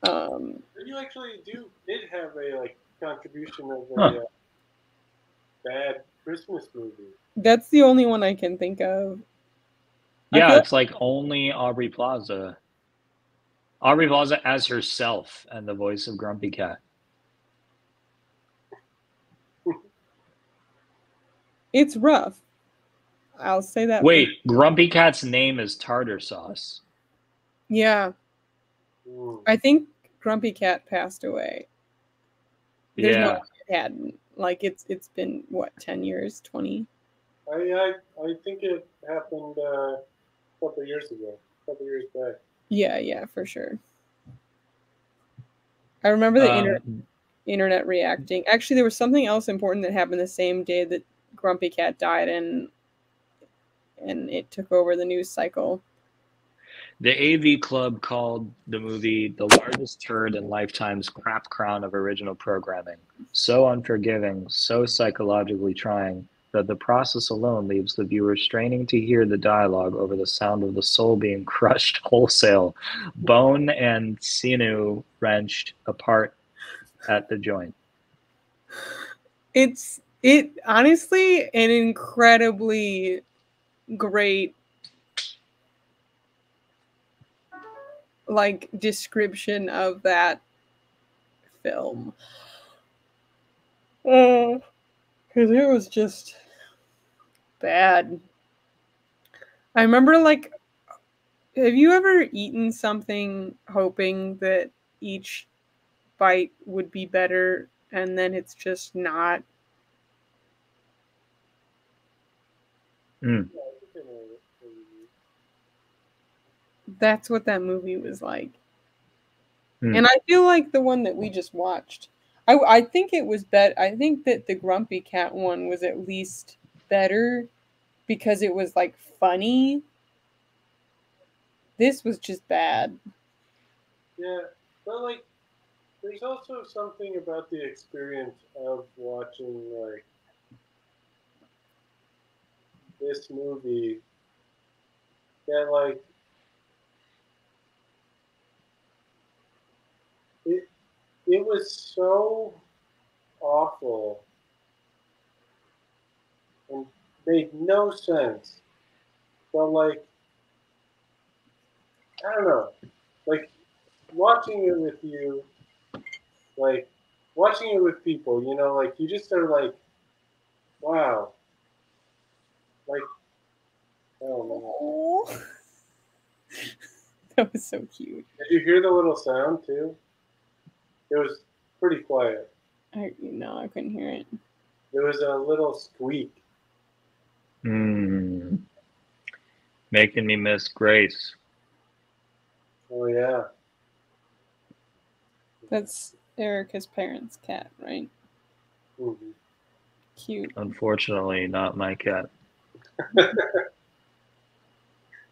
You actually did have a like contribution of a bad Christmas movie. That's the only one I can think of. Yeah, it's like only Aubrey Plaza. Aubrey Plaza as herself and the voice of Grumpy Cat. It's rough. I'll say that. Wait, Grumpy Cat's name is Tartar Sauce. Yeah. I think Grumpy Cat passed away. There's no way it hadn't. Like it's been what, 10 years, 20? I think it happened a couple years back. Yeah, for sure. I remember the internet reacting. Actually, there was something else important that happened the same day that Grumpy Cat died, and it took over the news cycle. The AV Club called the movie the largest turd in Lifetime's crap crown of original programming. So unforgiving, so psychologically trying, that the process alone leaves the viewer straining to hear the dialogue over the sound of the soul being crushed wholesale, bone and sinew wrenched apart at the joint. It's honestly an incredibly great like description of that film. Because it was just bad. I remember, like, have you ever eaten something hoping that each bite would be better and then it's just not? That's what that movie was like. And I feel like the one that we just watched, I think it was better. I think that the Grumpy Cat one was at least better because it was like funny. This was just bad. Yeah, but like, there's also something about the experience of watching like this movie that like it was so awful and made no sense. But like, I don't know, like watching it with you, like watching it with people, you know, like you just are like, wow, like, I don't know. That was so cute. Did you hear the little sound too? It was pretty quiet. No, I couldn't hear it. There was a little squeak. Making me miss Grace. Oh yeah. That's Erica's parents' cat, right? Mm-hmm. Cute. Unfortunately, not my cat.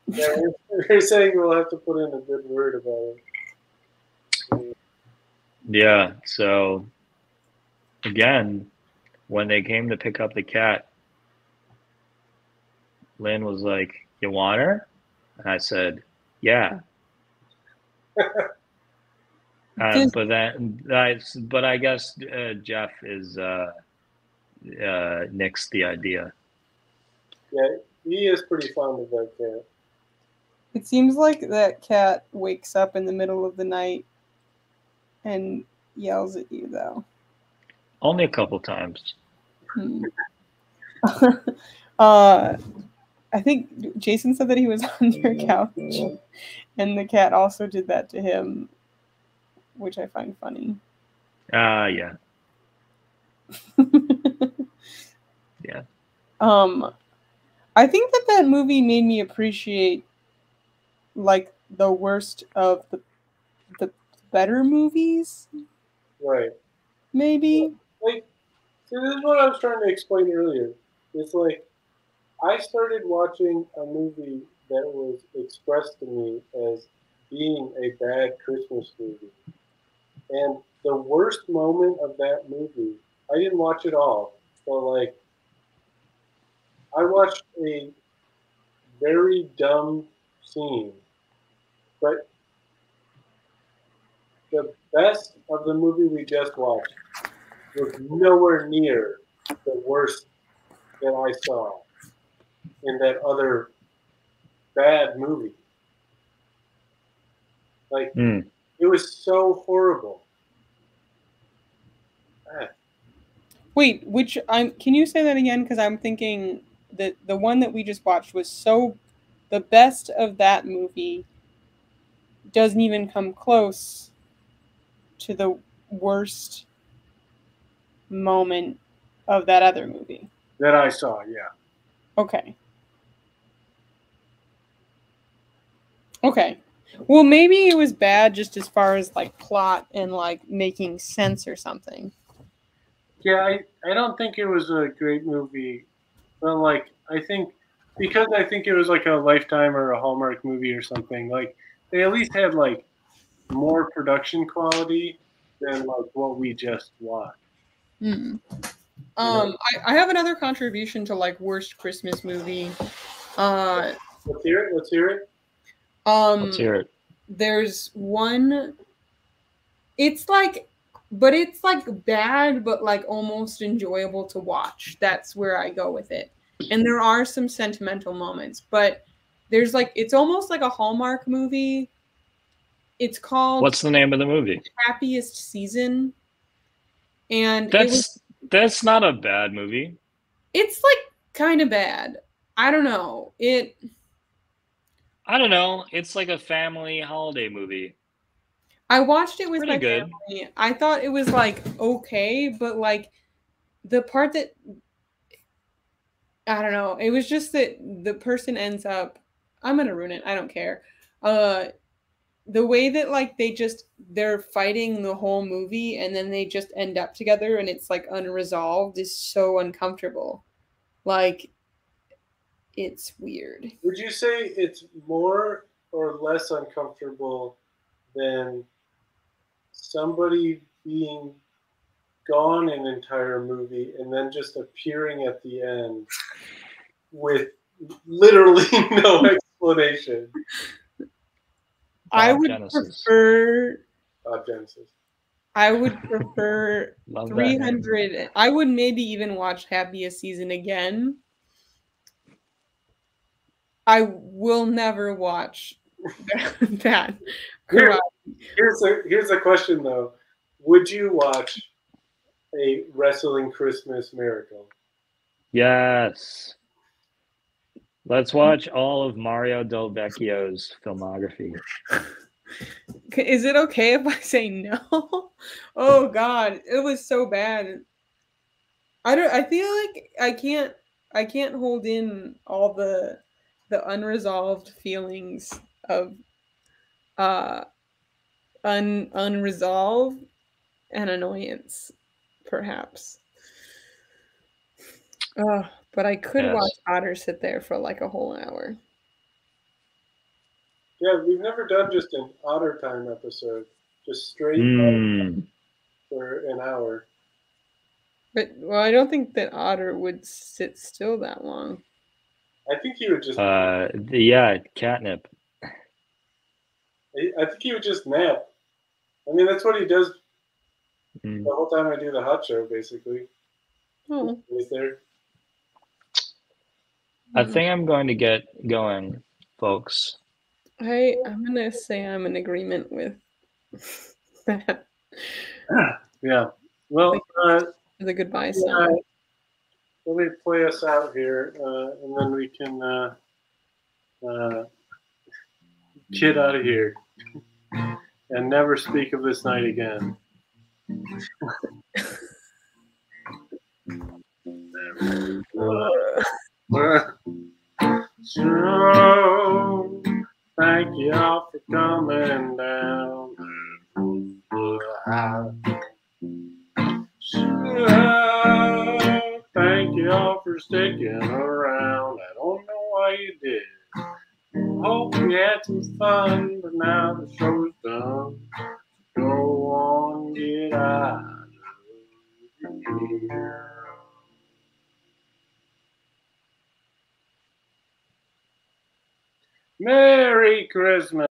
Yeah, we're saying we'll have to put in a good word about it. Yeah, so again, when they came to pick up the cat, Lynn was like, "You want her?" And I said, "Yeah." But I guess Jeff is nixed the idea. Yeah, he is pretty fond of that cat. It seems like that cat wakes up in the middle of the night and yells at you, though. Only a couple times. I think Jason said that he was on your couch, and the cat also did that to him, which I find funny. Yeah. Yeah. I think that movie made me appreciate like the worst of the better movies. Right. Maybe. Like, see, this is what I was trying to explain earlier. It's like I started watching a movie that was expressed to me as being a bad Christmas movie. And the worst moment of that movie, I didn't watch it all, but like I watched a very dumb scene. But the best of the movie we just watched was nowhere near the worst that I saw in that other bad movie. Like, it was so horrible. Wait, can you say that again? Because I'm thinking that the one that we just watched was so, the best of that movie doesn't even come close to the worst moment of that other movie. That I saw, yeah. Okay. Okay. Well, maybe it was bad just as far as like plot and like making sense or something. Yeah, I don't think it was a great movie, but like I think because I think it was like a Lifetime or a Hallmark movie or something, like they at least had like more production quality than like what we just watched. I have another contribution to like worst Christmas movie. Let's hear it. Let's hear it. Let's hear it. There's one. It's like bad, but like almost enjoyable to watch. That's where I go with it. And there are some sentimental moments, but there's like, it's almost like a Hallmark movie. It's called. What's the name of the movie? Happiest Season. And that's not a bad movie. It's like kind of bad. I don't know. I don't know. It's like a family holiday movie. I watched it with Pretty my good. family. I thought it was like okay, but like the part that I don't know, it was just that the person ends up, I'm gonna ruin it. I don't care. The way that like they're fighting the whole movie and then they just end up together and it's like unresolved is so uncomfortable. Like, it's weird. Would you say it's more or less uncomfortable than somebody being gone an entire movie and then just appearing at the end with literally no explanation? I would prefer Genesis. I would prefer Love 300. I would maybe even watch Happiest Season again. I will never watch that. Here's a question though. Would you watch a Wrestling Christmas Miracle? Yes. Let's watch all of Mario Del Vecchio's filmography. Is it okay if I say no? Oh God, it was so bad. I feel like I can't hold in all the unresolved feelings of unresolved and annoyance, perhaps. But I could watch Otter sit there for like a whole hour. Yeah, we've never done just an Otter Time episode, just straight for an hour. But I don't think that Otter would sit still that long. I think he would just. Catnip. I think he would just nap. I mean, that's what he does the whole time I do the hot show, basically. Oh. He's there. I think I'm going to get going, folks. I'm gonna say I'm in agreement with that. Yeah. Well, it's a goodbye song. Let me play us out here, and then we can get out of here and never speak of this night again. So, thank y'all for coming down. So, thank y'all for sticking around. I don't know why you did. Hope you had some fun, but now the show's done. Go on, get out of here. Merry Christmas.